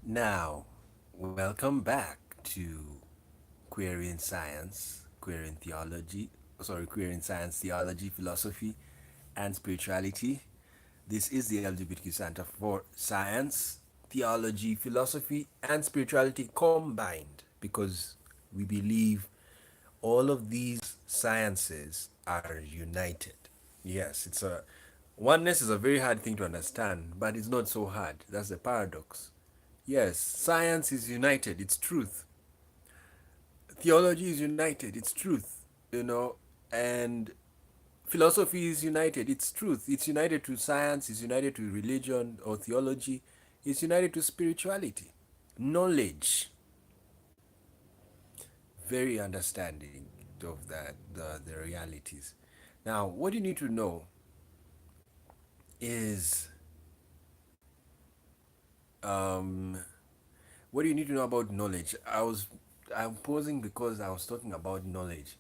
Now, welcome back to Querying Science, Querying Theology, Querying Science, Theology, Philosophy, and Spirituality. This is the LGBTQ Center for Science, Theology, Philosophy, and Spirituality combined because we believe all of these sciences are united. Yes, it's a oneness is a very hard thing to understand, but it's not so hard. That's the paradox. Yes, science is united, it's truth. Theology is united, it's truth, and philosophy is united, it's truth. It's united to science, it's united to religion or theology, it's united to spirituality. Knowledge, very understanding of the realities. Now, what you need to know is um, what do you need to know about knowledge? I'm pausing because I was talking about knowledge.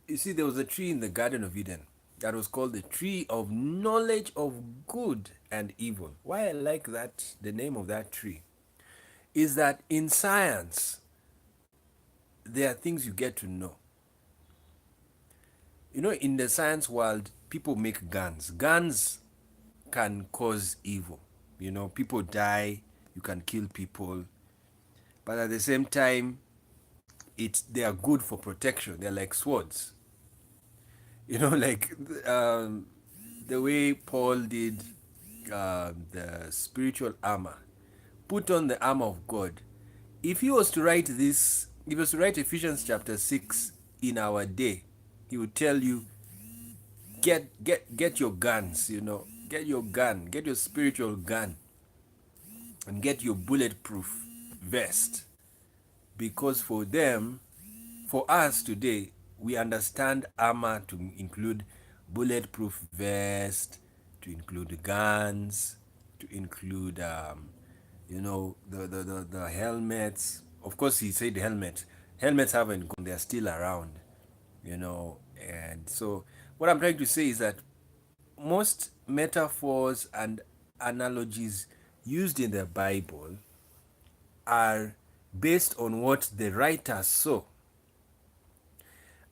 You see, there was a tree in the Garden of Eden that was called the tree of knowledge of good and evil. Why I like the name of that tree, is that in science, there are things you get to know. In the science world, people make guns. Guns can cause evil. People die, you can kill people, but at the same time, they are good for protection. They're like swords. Like the way Paul did the spiritual armor. Put on the armor of God. If he was to write this, if he was to write Ephesians chapter 6 in our day, he would tell you, get your guns, get your gun, get your spiritual gun, and get your bulletproof vest. Because for us today, we understand armor to include bulletproof vest, to include guns, to include the helmets. Of course, he said helmets. Helmets haven't gone; they're still around. And so what I'm trying to say is that most metaphors and analogies used in the Bible are based on what the writer saw.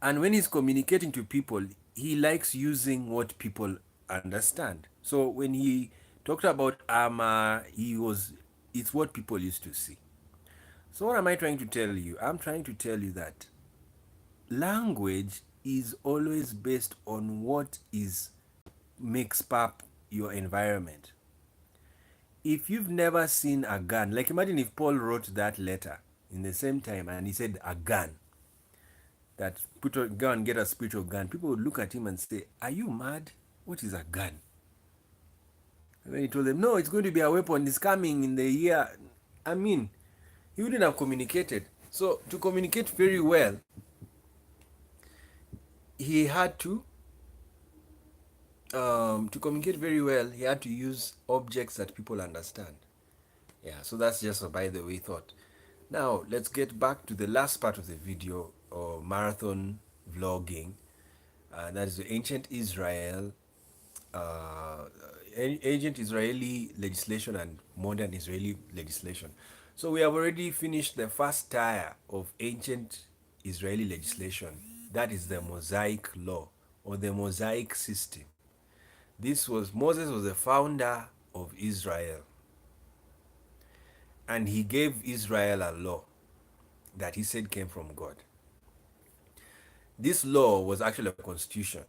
And when he's communicating to people, he likes using what people understand. So when he talked about armor, it's what people used to see. So what am I trying to tell you? I'm trying to tell you that language is always based on what is makes up your environment. If you've never seen a gun, like imagine if Paul wrote that letter in the same time and he said a gun, that go and get a spiritual gun, people would look at him and say, "Are you mad? What is a gun?" And then he told them, "No, it's going to be a weapon. It's coming in the year." I mean, he wouldn't have communicated. So to communicate very well, he had to communicate very well. He had to use objects that people understand. Yeah. So that's just a by the way thought. Now let's get back to the last part of the video or marathon vlogging. That is the ancient Israel, uh, ancient Israeli legislation and modern Israeli legislation. So we have already finished the first tier of ancient Israeli legislation. That is the Mosaic law or the Mosaic system. Moses was the founder of Israel, and he gave Israel a law that he said came from God. This law was actually a constitution.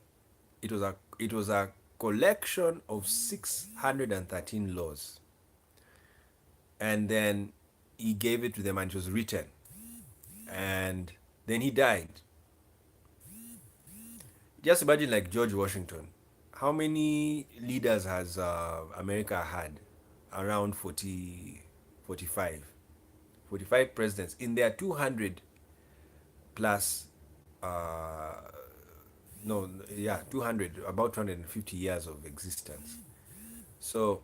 It was a collection of 613 laws, and then he gave it to them, and it was written. And then he died. Just imagine, like George Washington. How many leaders has America had? Around 40, 45, 45 presidents in their 200 plus uh, no, yeah, 200, about 250 years of existence. So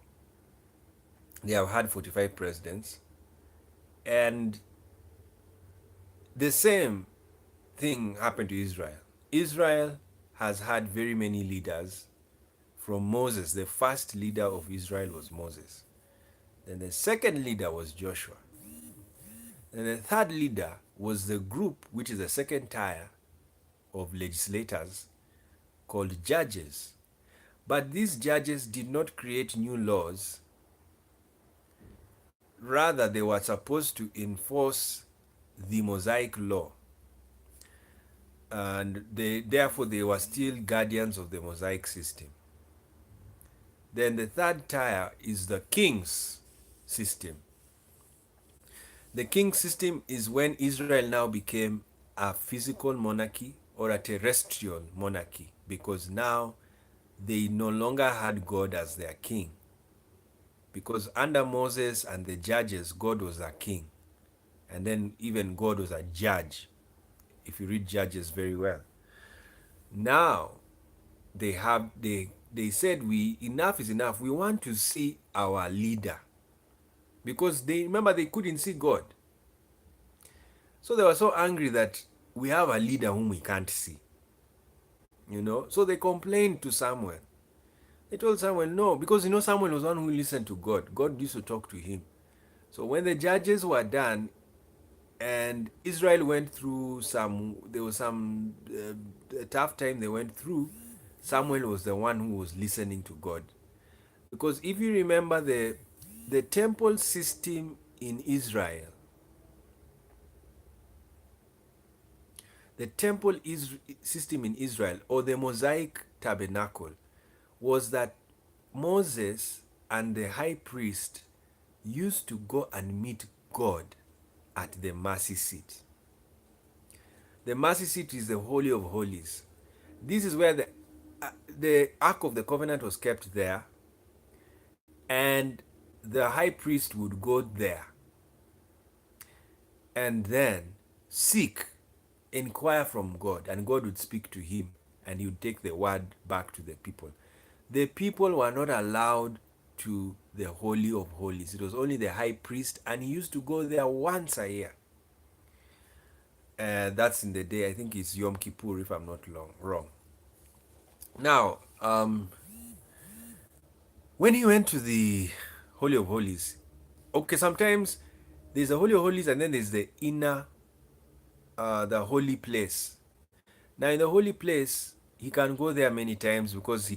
they have had 45 presidents, and the same thing happened to Israel. Israel has had very many leaders from Moses. The first leader of Israel was Moses. Then the second leader was Joshua. And the third leader was the group, which is the second tier of legislators, called judges. But these judges did not create new laws. Rather, they were supposed to enforce the Mosaic law. And therefore, they were still guardians of the Mosaic system. Then the third tier is the king's system. The king system is when Israel now became a physical monarchy or a terrestrial monarchy, because now they no longer had God as their king. Because under Moses and the judges, God was a king. And then even God was a judge, if you read Judges very well. Now they said, we enough is enough. We want to see our leader. Because they remember they couldn't see God. So they were so angry that we have a leader whom we can't see. So they complained to Samuel. They told Samuel, no, because Samuel was one who listened to God. God used to talk to him. So when the judges were done and Israel went through there was some tough time they went through, Samuel was the one who was listening to God. Because if you remember the temple system in Israel, the temple system in Israel, or the Mosaic tabernacle, was that Moses and the high priest used to go and meet God at the mercy seat. The mercy seat is the Holy of Holies. This is where the Ark of the Covenant was kept there, and the high priest would go there and then inquire from God, and God would speak to him, and he would take the word back to the people. The people were not allowed to the Holy of Holies. It was only the high priest, and he used to go there once a year. That's in the day, I think it's Yom Kippur, if I'm not wrong. Now, when he went to the Holy of Holies, okay, sometimes there's the Holy of Holies, and then there's the inner, the holy place. Now, in the holy place, he can go there many times because he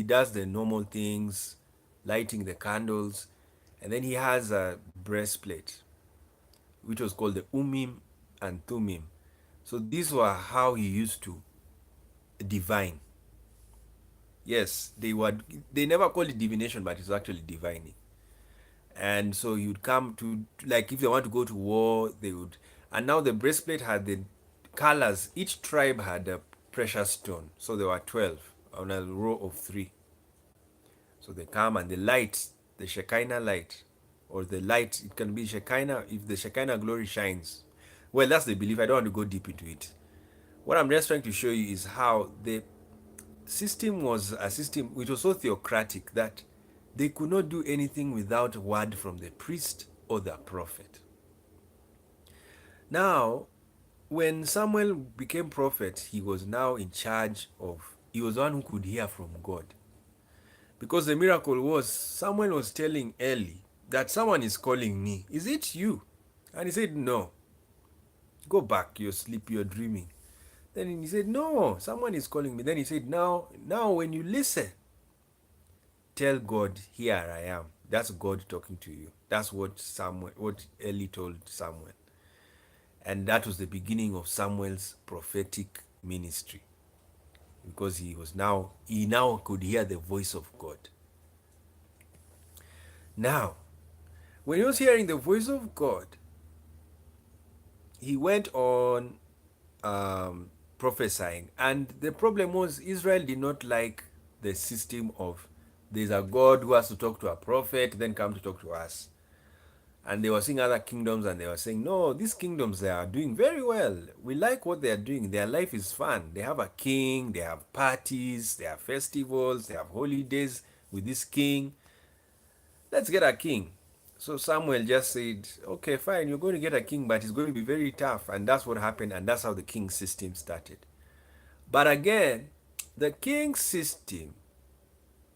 does the normal things, lighting the candles, and then he has a breastplate, which was called the Urim and Thummim. So these were how he used to divine. Yes, they never called it divination, but it was actually divining. And so you'd come to, like, if they want to go to war, they would. And now the breastplate had the colors. Each tribe had a precious stone. So there were 12 on a row of 3. So they come, and the light, the Shekinah light, or the light, it can be Shekinah, if the Shekinah glory shines. Well, that's the belief. I don't want to go deep into it. What I'm just trying to show you is how the system was a system which was so theocratic that they could not do anything without word from the priest or the prophet. Now, when Samuel became prophet, he was now in charge he was one who could hear from God. Because the miracle was, Samuel was telling Eli that someone is calling me. Is it you? And he said, no. Go back, you're asleep, you're dreaming. Then he said, no, someone is calling me. Then he said, now when you listen, tell God, here I am. That's God talking to you. That's what Eli told Samuel. And that was the beginning of Samuel's prophetic ministry. Because he now could hear the voice of God. Now, when he was hearing the voice of God, he went on prophesying. And the problem was, Israel did not like the system of, there's a God who has to talk to a prophet, then come to talk to us. And they were seeing other kingdoms, and they were saying, no, these kingdoms, they are doing very well. We like what they are doing. Their life is fun. They have a king, they have parties, they have festivals, they have holidays with this king. Let's get a king. So Samuel just said, okay, fine, you're going to get a king, but it's going to be very tough. And that's what happened, and that's how the king system started. But again, the king system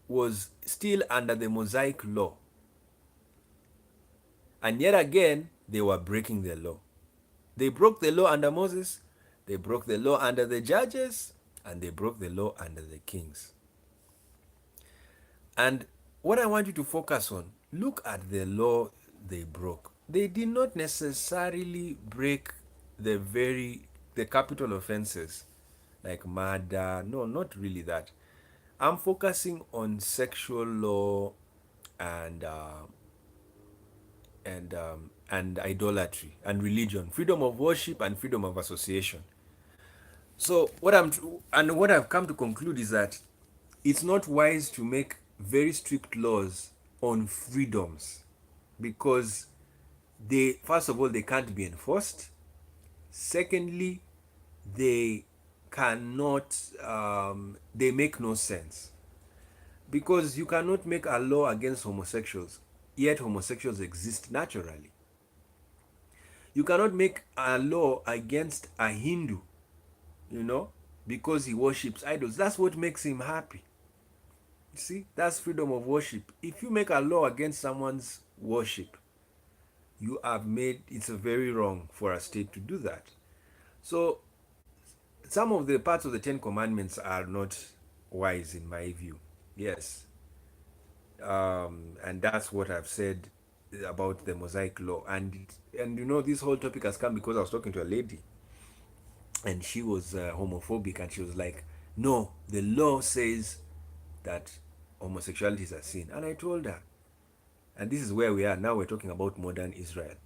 was still under the Mosaic law. And yet again, they were breaking the law. They broke the law under Moses, they broke the law under the judges, and they broke the law under the kings. And what I want you to focus on, look at the law they broke. They did not necessarily break the capital offenses like murder. No, not really that. I'm focusing on sexual law and and idolatry and religion, freedom of worship and freedom of association. So what I've come to conclude is that it's not wise to make very strict laws on freedoms because they, first of all, they can't be enforced. Secondly, they cannot they make no sense because you cannot make a law against homosexuals yet homosexuals exist naturally. You cannot make a law against a Hindu, you know, because he worships idols. That's what makes him happy. You see, that's freedom of worship. If you make a law against someone's worship, you have made it's a very wrong for a state to do that. So some of the parts of the Ten Commandments are not wise in my view. Yes. And that's what I've said about the Mosaic law. And you know, this whole topic has come because I was talking to a lady and she was homophobic, and she was like, no, the law says that homosexuality is a sin. And I told her, and this is where we are now, we're talking about modern Israel.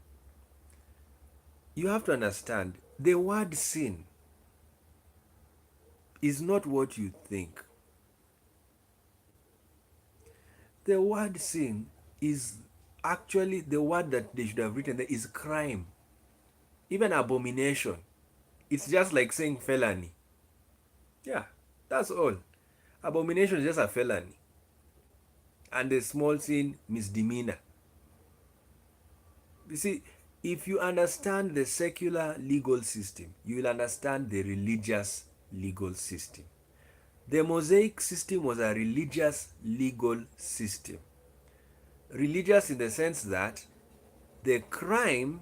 You have to understand the word sin is not what you think. The word sin is actually the word that they should have written there is crime, even abomination. It's just like saying felony. Yeah, that's all. Abomination is just a felony, and a small sin, misdemeanor. You see, if you understand the secular legal system, you will understand the religious legal system. The Mosaic system was a religious legal system. Religious in the sense that the crime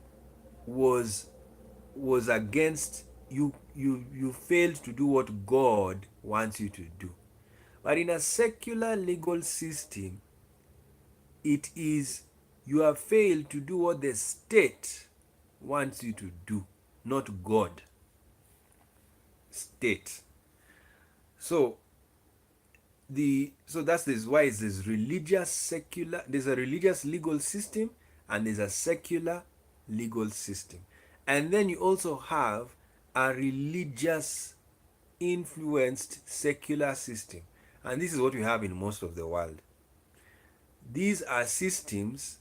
was against you. You failed to do what God wants you to do. But in a secular legal system, it is you have failed to do what the state wants you to do, not God. State. So that's this why it's this religious secular, there's a religious legal system and there's a secular legal system. And then you also have a religious influenced secular system. And this is what we have in most of the world. These are systems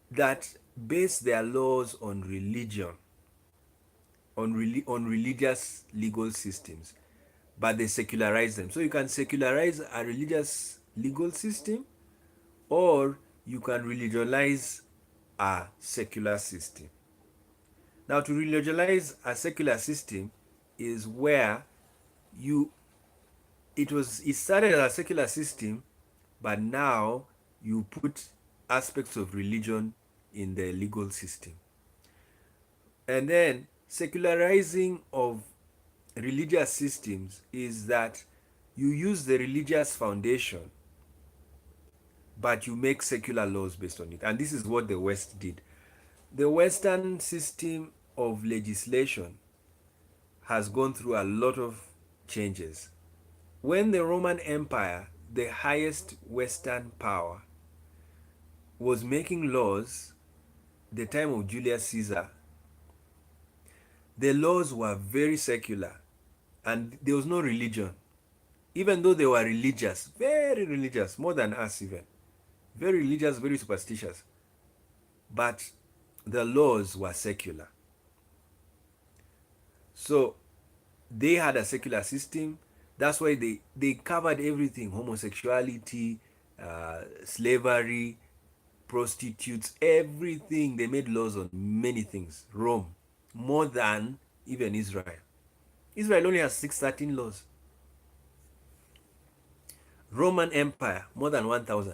that base their laws on religion, on religious legal systems, but they secularize them. So you can secularize a religious legal system, or you can religionize a secular system. Now, to religionize a secular system is where it started as a secular system, but now you put aspects of religion in the legal system. And then secularizing of religious systems is that you use the religious foundation, but you make secular laws based on it. And this is what the West did. The Western system of legislation has gone through a lot of changes. When the Roman Empire, the highest Western power, was making laws, the time of Julius Caesar, the laws were very secular and there was no religion. Even though they were religious, very religious, more than us even, very religious, very superstitious, but the laws were secular. So they had a secular system. That's why they covered everything: homosexuality, slavery, prostitutes, everything. They made laws on many things. Rome, more than even Israel. Israel only has 613 laws. Roman Empire, more than 1,000.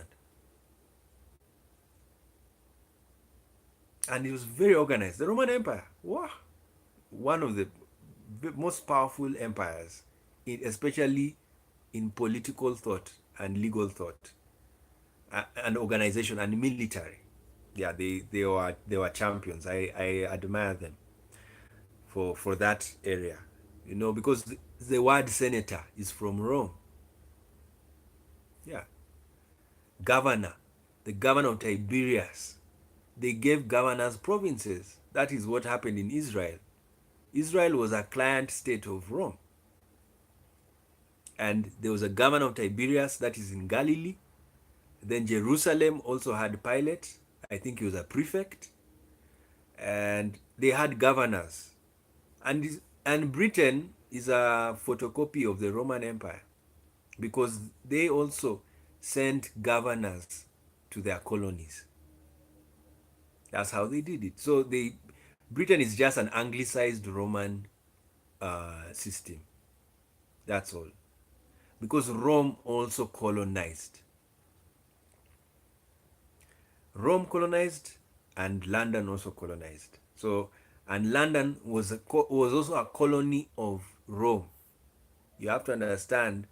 and it was very organized. The Roman Empire, wow, one of the most powerful empires, especially in political thought and legal thought, and organization and military. Yeah, they were champions. I admire them for that area, because the word senator is from Rome. Yeah, governor, the governor of Tiberias. They gave governors provinces. That is what happened in Israel. Israel was a client state of Rome. And there was a governor of Tiberias that is in Galilee. Then Jerusalem also had Pilate. I think he was a prefect. And they had governors. And Britain is a photocopy of the Roman Empire because they also sent governors to their colonies. That's how they did it. So Britain is just an anglicized Roman system. That's all. Because Rome also colonized. Rome colonized and London also colonized. So, and London was also a colony of Rome. You have to understand,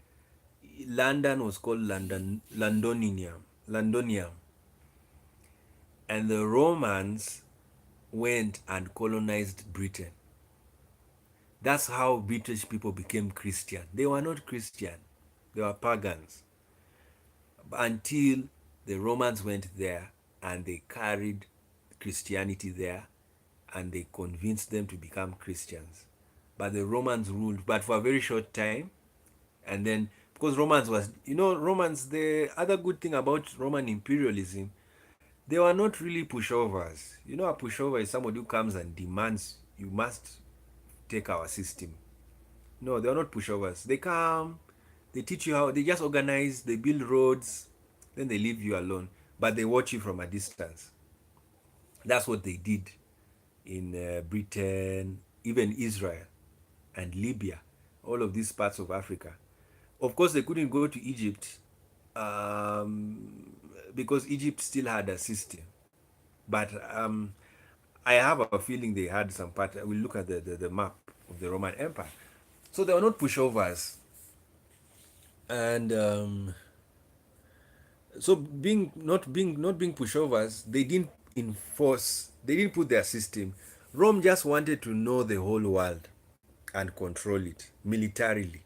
London was called Londonium, and the Romans went and colonized Britain. That's how British people became Christian. They were not Christian, they were pagans until the Romans went there and they carried Christianity there and they convinced them to become Christians. But the Romans ruled, but for a very short time. And then, because Romans was, Romans, the other good thing about Roman imperialism, they were not really pushovers. A pushover is somebody who comes and demands you must take our system. No, they are not pushovers. They come, they teach you how, they just organize, they build roads, then they leave you alone. But they watch you from a distance. That's what they did in Britain, even Israel and Libya, all of these parts of Africa. Of course, they couldn't go to Egypt because Egypt still had a system. But I have a feeling they had some part. We'll look at the map of the Roman Empire. So they were not pushovers. And so not being pushovers, they didn't enforce, they didn't put their system. Rome just wanted to know the whole world and control it militarily.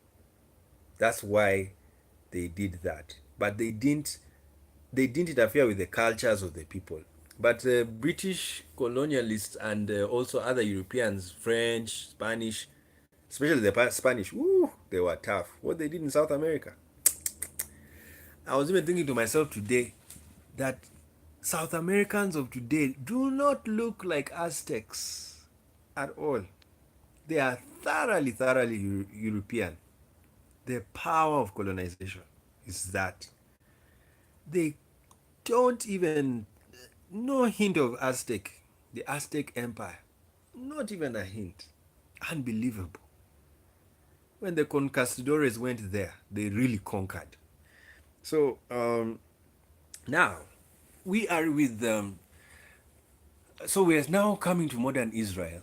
That's why they did that. But they didn't interfere with the cultures of the people. But British colonialists and also other Europeans, French, Spanish, especially the Spanish, they were tough. What they did in South America. I was even thinking to myself today that South Americans of today do not look like Aztecs at all. They are thoroughly European. The power of colonization is that they don't even, no hint of the Aztec Empire. Not even a hint. Unbelievable. When the conquistadores went there, they really conquered. So now we are with so we are now coming to modern Israel,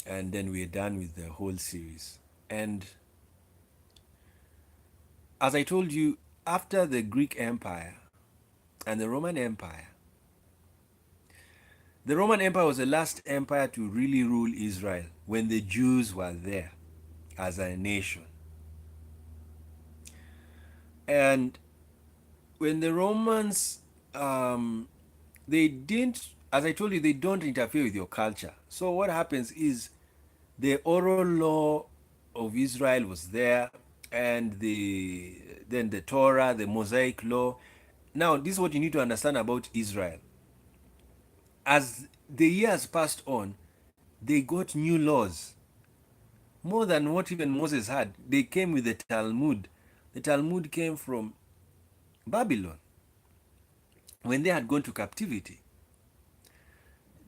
and then we're done with the whole series. And as I told you, after the Greek Empire and the Roman Empire, the Roman Empire was the last empire to really rule Israel when the Jews were there as a nation. And when the Romans, they didn't, as I told you, they don't interfere with your culture. So what happens is the oral law of Israel was there, and then the Torah, the Mosaic law. Now, this is what you need to understand about Israel. As the years passed on, they got new laws, more than what even Moses had. They came with the Talmud. The Talmud came from Babylon. When they had gone to captivity,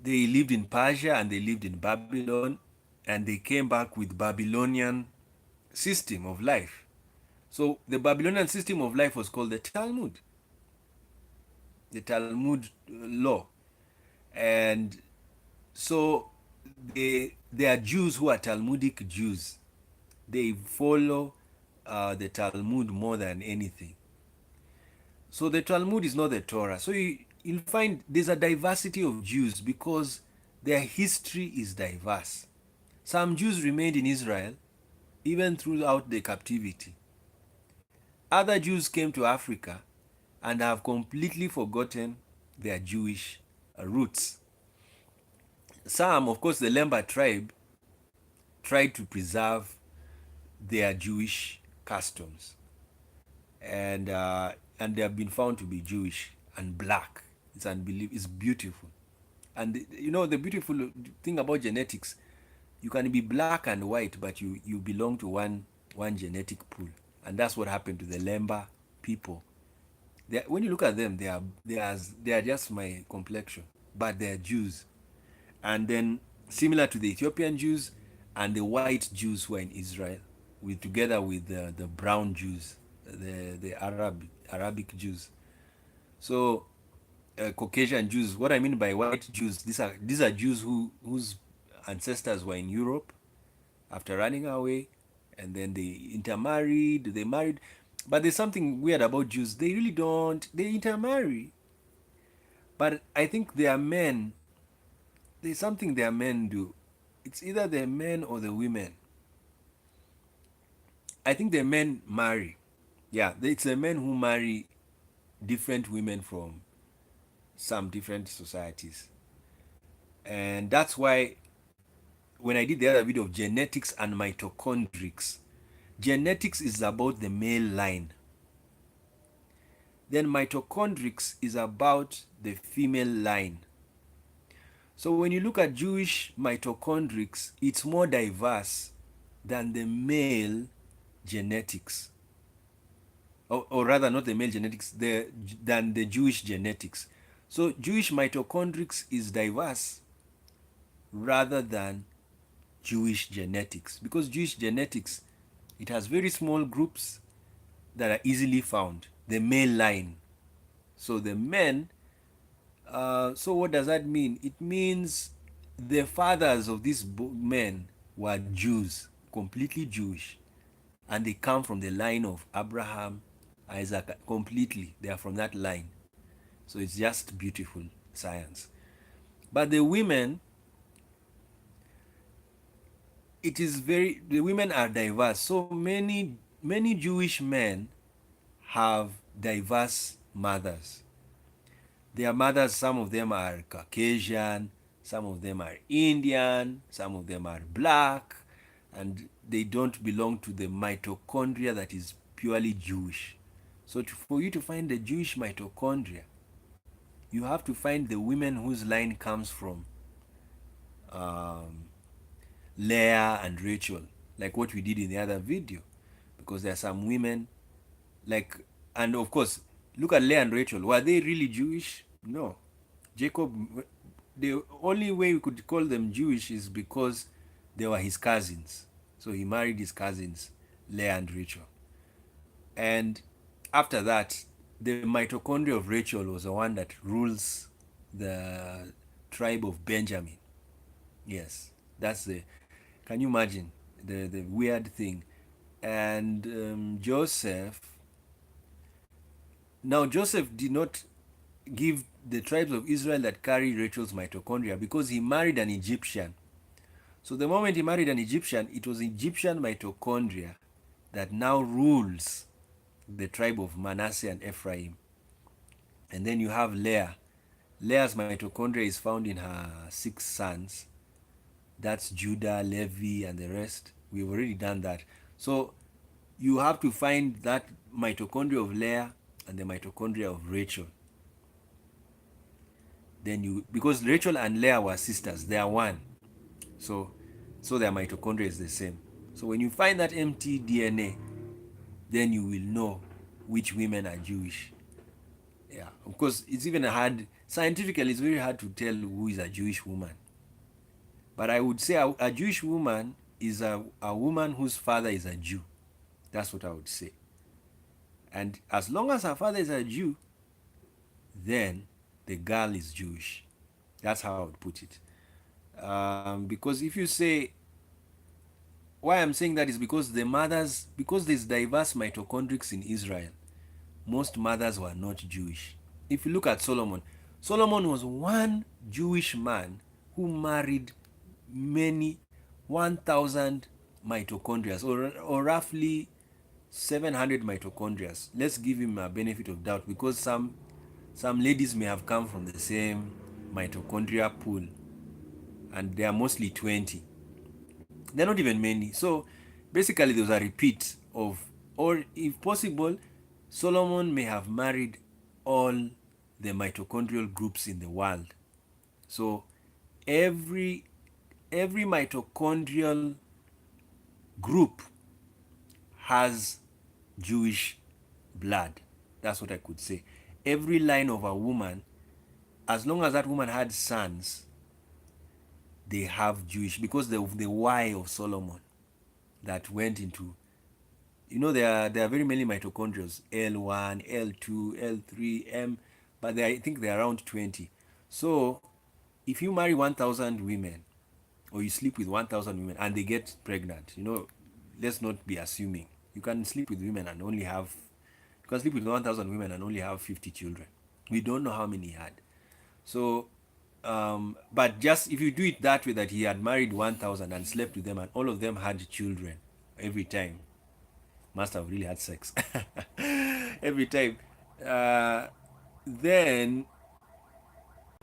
they lived in Persia and they lived in Babylon, and they came back with Babylonian system of life. So the Babylonian system of life was called the Talmud law. And So they are Jews who are Talmudic Jews. They follow the Talmud more than anything. So the Talmud is not the Torah. So you'll find there's a diversity of Jews because their history is diverse. Some Jews remained in Israel even throughout the captivity. Other Jews came to Africa and have completely forgotten their Jewish roots. Some, of course, the Lemba tribe tried to preserve their Jewish customs, and they have been found to be Jewish and black. It's unbelievable. It's beautiful, and you know the beautiful thing about genetics, you can be black and white, but you belong to one genetic pool, and that's what happened to the Lemba people. When you look at them, they are just my complexion, but they are Jews. And then similar to the Ethiopian Jews and the white Jews who are in Israel, with together with the brown Jews, the Arabic Jews. So Caucasian Jews. What I mean by white Jews, these are Jews whose ancestors were in Europe after running away, and then they intermarried. They married, but there's something weird about Jews. They really don't. They intermarry, but I think they are men. There's something their men do. It's either the men or the women. I think the men marry. Yeah, it's the men who marry different women from some different societies. And that's why when I did the other video of genetics and mitochondrics, genetics is about the male line. Then mitochondrics is about the female line. So when you look at Jewish mitochondrics, it's more diverse than the male genetics, or rather not the male genetics, than the Jewish genetics. So Jewish mitochondrics is diverse rather than Jewish genetics, because Jewish genetics, it has very small groups that are easily found, the male line. So the men, so what does that mean? It means the fathers of these men were Jews, completely Jewish, and they come from the line of Abraham, Isaac, completely. They are from that line. So it's just beautiful science. But the women, the women are diverse. So many Jewish men have diverse mothers. Their mothers, some of them are Caucasian, some of them are Indian, some of them are black, and they don't belong to the mitochondria that is purely Jewish. So for you to find the Jewish mitochondria, you have to find the women whose line comes from um, Leah and Rachel, like what we did in the other video, because there are some women, like, and of course, look at Leah and Rachel. Were they really Jewish? No. Jacob, the only way we could call them Jewish is because they were his cousins. So he married his cousins, Leah and Rachel. And after that, the mitochondria of Rachel was the one that rules the tribe of Benjamin. Yes, that's the. Can you imagine the weird thing? And Joseph. Now Joseph did not give the tribes of Israel that carry Rachel's mitochondria because he married an Egyptian. So the moment he married an Egyptian, it was Egyptian mitochondria that now rules the tribe of Manasseh and Ephraim. And then you have Leah. Leah's mitochondria is found in her 6 sons. That's Judah, Levi, and the rest. We've already done that. So you have to find that mitochondria of Leah and the mitochondria of Rachel. Then because Rachel and Leah were sisters, they are one. So their mitochondria is the same. So when you find that empty DNA, then you will know which women are Jewish. Yeah, of course, it's even hard, scientifically, it's very hard to tell who is a Jewish woman. But I would say a Jewish woman is a woman whose father is a Jew. That's what I would say. And as long as her father is a Jew, then the girl is Jewish. That's how I would put it. Because if you say, why I'm saying that is because because there's diverse mitochondrics in Israel, most mothers were not Jewish. If you look at Solomon, Solomon was one Jewish man who married many 1,000 mitochondria, or roughly 700 mitochondria. Let's give him a benefit of doubt because some ladies may have come from the same mitochondria pool, and they are mostly 20. They're not even many. So basically, there was a repeat of, or if possible, Solomon may have married all the mitochondrial groups in the world. So every every mitochondrial group has Jewish blood. That's what I could say. Every line of a woman, as long as that woman had sons, they have Jewish, because the Y of Solomon that went into, there are very many mitochondria, L1, L2, L3, M, but I think they're around 20. So if you marry 1,000 women, or you sleep with 1,000 women and they get pregnant, let's not be assuming. You can sleep with women and only have, you can sleep with 1,000 women and only have 50 children. We don't know how many he had. So, but just if you do it that way, that he had married 1,000 and slept with them and all of them had children every time, must have really had sex every time. Then,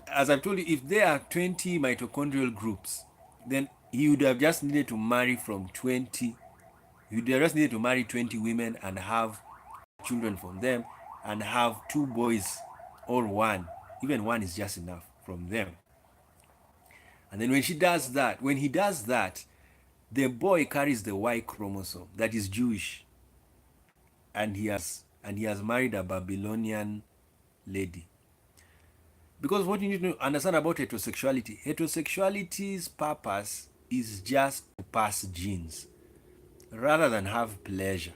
as I've told you, if there are 20 mitochondrial groups, then he would have just needed to marry from 20. He would have just needed to marry 20 women and have children from them, and have two boys or one. Even one is just enough from them. And then when he does that, the boy carries the Y chromosome that is Jewish, and he has married a Babylonian lady. Because what you need to understand about heterosexuality's purpose is just to pass genes rather than have pleasure.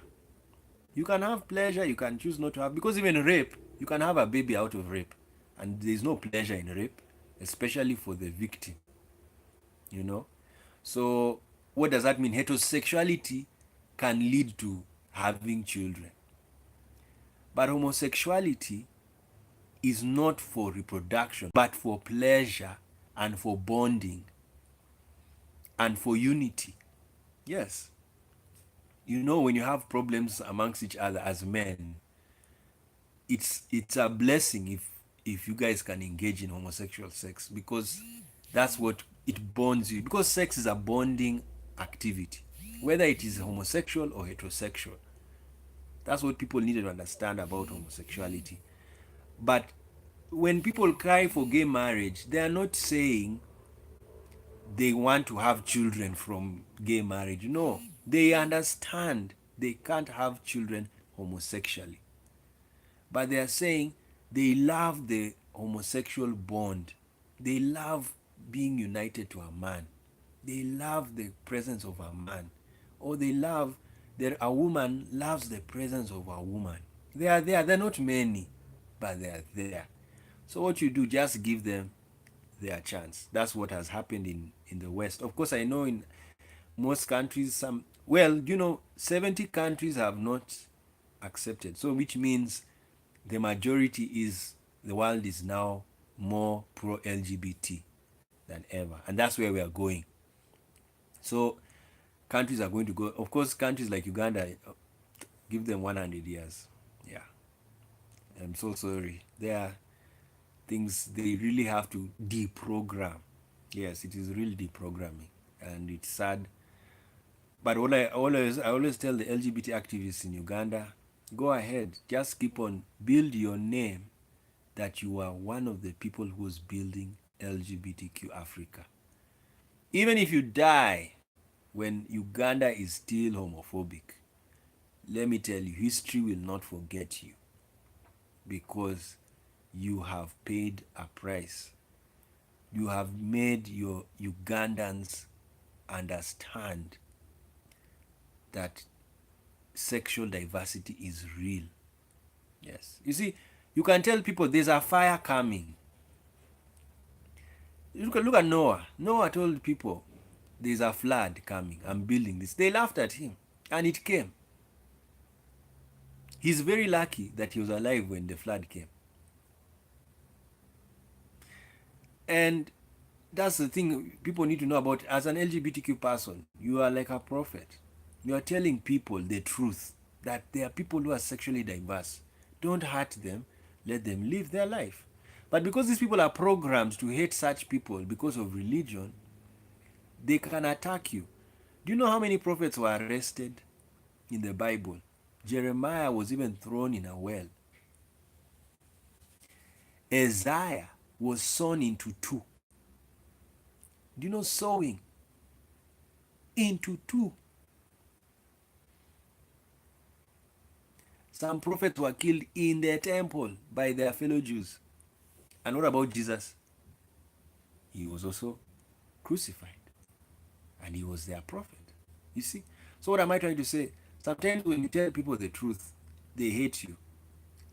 You can have pleasure, you can choose not to have, because even rape, you can have a baby out of rape, and there's no pleasure in rape, especially for the victim. You know? So, what does that mean? Heterosexuality can lead to having children. But homosexuality is not for reproduction, but for pleasure and for bonding and for unity. Yes. When you have problems amongst each other as men, it's a blessing if you guys can engage in homosexual sex, because that's what it bonds you, because sex is a bonding activity, whether it is homosexual or heterosexual. That's what people need to understand about homosexuality. But when people cry for gay marriage, they are not saying they want to have children from gay marriage. No, they understand they can't have children homosexually. But they are saying they love the homosexual bond. They love being united to a man. They love the presence of a man. Or they love that a woman loves the presence of a woman. They are there. They're not many, but they are there. So what you do, just give them their chance. That's what has happened in the West. Of course, I know in most countries, 70 countries have not accepted. So which means the majority is, the world is now more pro LGBT than ever. And that's where we are going. So countries are going to go, of course, countries like Uganda, give them 100 years. Yeah. I'm so sorry. There are things they really have to deprogram. Yes, it is real deprogramming, and it's sad. But I always tell the LGBT activists in Uganda, go ahead, just keep on, build your name that you are one of the people who's building LGBTQ Africa. Even if you die when Uganda is still homophobic, let me tell you, history will not forget you, because you have paid a price. You have made your Ugandans understand that sexual diversity is real. Yes. You see, you can tell people there's a fire coming. Look at Noah. Noah told people there's a flood coming. I'm building this. They laughed at him, and it came. He's very lucky that he was alive when the flood came. And that's the thing people need to know about. As an LGBTQ person, you are like a prophet. You are telling people the truth that there are people who are sexually diverse. Don't hurt them, let them live their life. But because these people are programmed to hate such people because of religion, they can attack you. Do you know how many prophets were arrested in the Bible? Jeremiah was even thrown in a well. Isaiah was sawn into two. Do you know sewing? Into two. Some prophets were killed in the temple by their fellow Jews. And what about Jesus? He was also crucified. And he was their prophet. You see? So what am I trying to say? Sometimes when you tell people the truth, they hate you.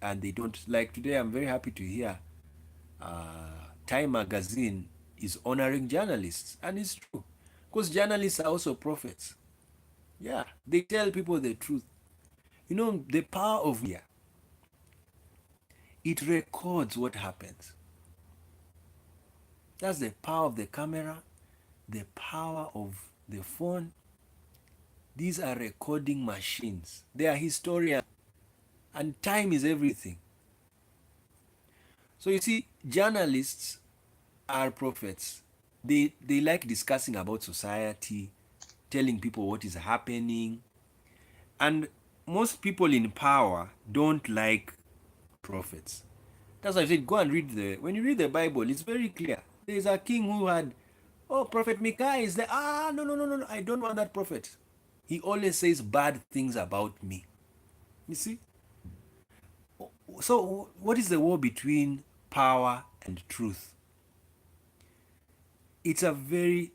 And they don't. Like today, I'm very happy to hear Time Magazine is honoring journalists. And it's true. Because journalists are also prophets. Yeah, they tell people the truth. You know, the power of media, it records what happens. That's the power of the camera, the power of the phone. These are recording machines. They are historians. And time is everything. So you see, journalists are prophets. They like discussing about society, telling people what is happening. And most people in power don't like prophets. That's why I said go and read when you read the Bible, it's very clear. There's a king who had, oh, Prophet Micaiah is there. Ah, no, no, no, no, no, I don't want that prophet. He always says bad things about me. You see? So what is the war between power and truth? It's a very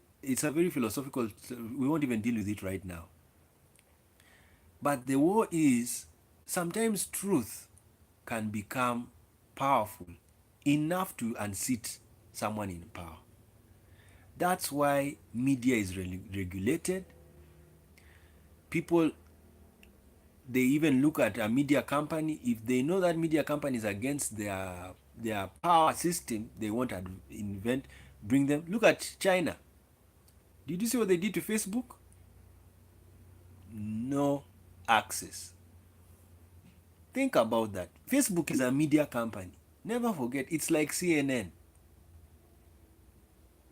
philosophical, we won't even deal with it right now. But the war is sometimes truth can become powerful enough to unseat someone in power. That's why media is regulated. People, they even look at a media company. If they know that media company is against their power system, they won't bring them. Look at China. Did you see what they did to Facebook? No access. Think about that. Facebook is a media company. Never forget, it's like CNN.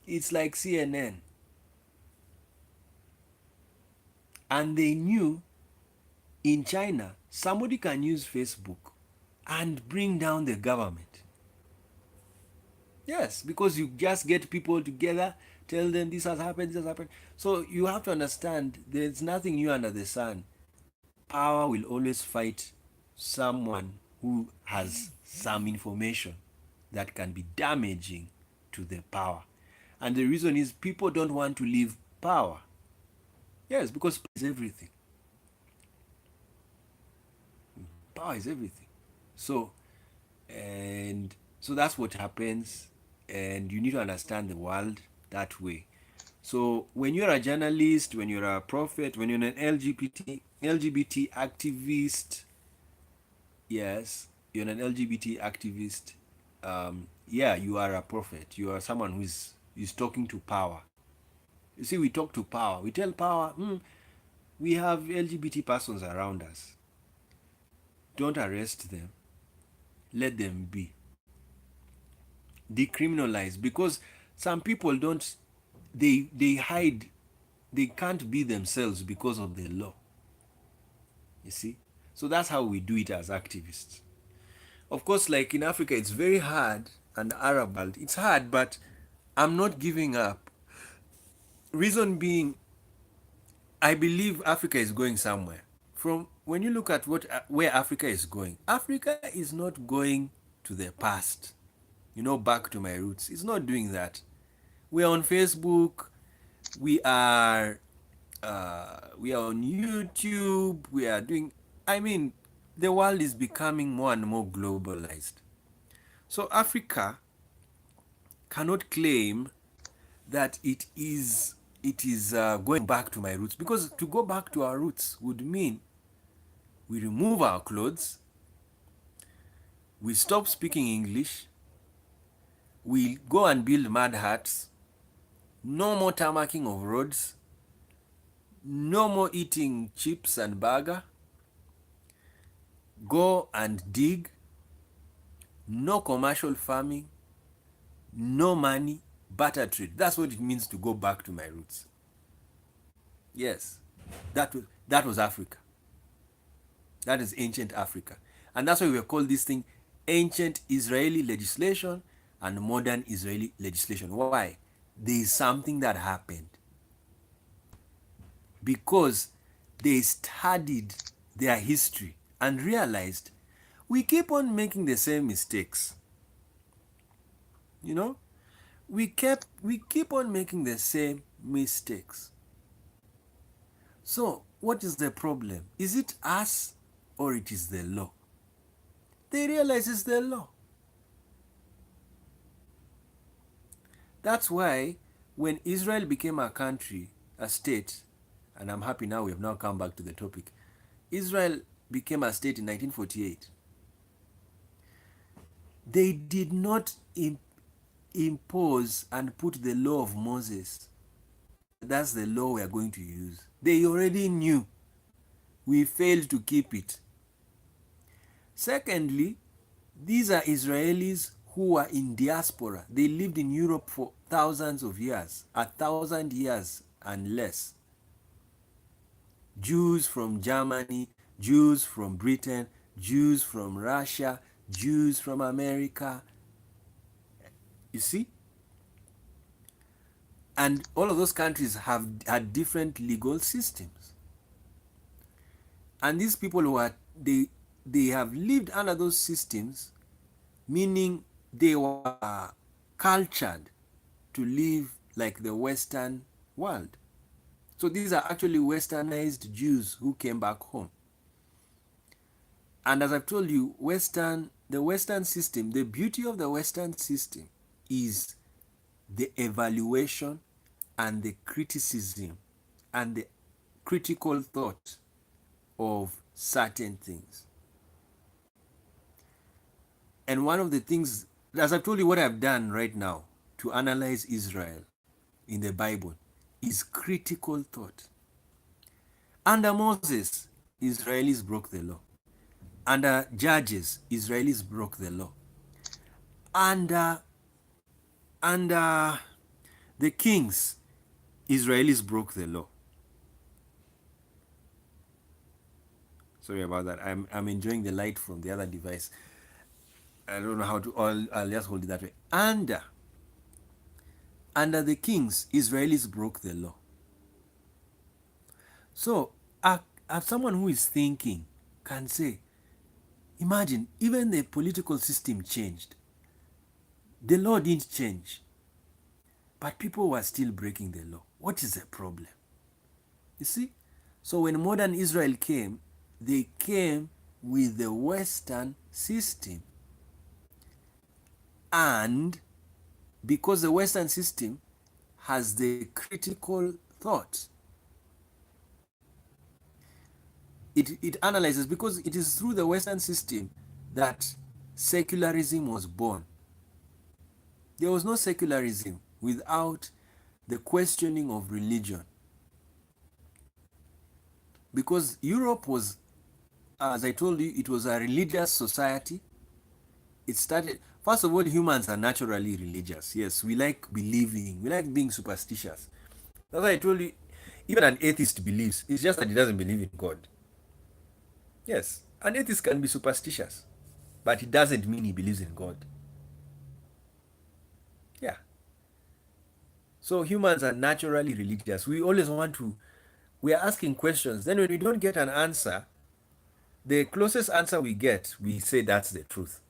It's like CNN. And they knew in China, somebody can use Facebook and bring down the government. Yes, because you just get people together, tell them this has happened, this has happened. So you have to understand there's nothing new under the sun. Power will always fight someone who has some information that can be damaging to the power. And the reason is people don't want to leave power. Yes, because power is everything. Power is everything. So, and so that's what happens. And you need to understand the world that way. So when you're a journalist, when you're a prophet, when you're an LGBT activist, yes, you're an LGBT activist. Yeah, you are a prophet. You are someone who is talking to power. You see, we talk to power. We tell power, we have LGBT persons around us. Don't arrest them. Let them be. Decriminalize, because some people don't. They hide. They can't be themselves because of the law. You see, so that's how we do it as activists. Of course, like in Africa, it's very hard, and Arab world, it's hard, but I'm not giving up. Reason being, I believe Africa is going somewhere. From when you look at where Africa is going, Africa is not going to the past. Back to my roots. It's not doing that. We're on Facebook. We are we are on YouTube. We are doing. I mean, the world is becoming more and more globalized. So Africa cannot claim that it is going back to my roots, because to go back to our roots would mean we remove our clothes, we stop speaking English, we go and build mud huts, no more tarmacking of roads, no more eating chips and burger, go and dig, no commercial farming, no money, barter trade. That's what it means to go back to my roots. Yes, that was Africa. That is ancient Africa. And that's why we call this thing ancient Israeli legislation and modern Israeli legislation. Why? There is something that happened. Because they studied their history and realized we keep on making the same mistakes. You know? We keep on making the same mistakes. So, what is the problem? Is it us or it is the law? They realize it's the law. That's why when Israel became a country, a state, and I'm happy now we have now come back to the topic. Israel became a state in 1948. They did not impose and put the law of Moses. That's the law we are going to use. They already knew. We failed to keep it. Secondly, these are Israelis who are in diaspora. They lived in Europe for thousands of years, 1,000 years and less. Jews from Germany, Jews from Britain, Jews from Russia, Jews from America. You see? And all of those countries have had different legal systems. And these people who are, they have lived under those systems, meaning they were cultured to live like the Western world. So these are actually westernized Jews who came back home. And as I've told you, the Western system, the beauty of the Western system is the evaluation and the criticism and the critical thought of certain things. And one of the things, as I've told you, what I've done right now to analyze Israel in the Bible is critical thought. Under Moses, Israelis broke the law. Under Judges, Israelis broke the law. Under the kings, Israelis broke the law. Sorry about that. I'm enjoying the light from the other device. I don't know how to. I'll just hold it that way. Under the kings, Israelis broke the law. So, someone who is thinking can say, imagine, even the political system changed. The law didn't change. But people were still breaking the law. What is the problem? You see? So when modern Israel came, they came with the Western system. And because the Western system has the critical thought, it analyzes, because it is through the Western system that secularism was born. There was no secularism without the questioning of religion. Because Europe was, as I told you, it was a religious society. It started, first of all, humans are naturally religious. Yes, we like believing, we like being superstitious. That's why I told you, even an atheist believes. It's just that he doesn't believe in God. Yes, an atheist can be superstitious, but it doesn't mean he believes in God. Yeah. So humans are naturally religious. We always want to, we are asking questions. Then when we don't get an answer, the closest answer we get, we say that's the truth.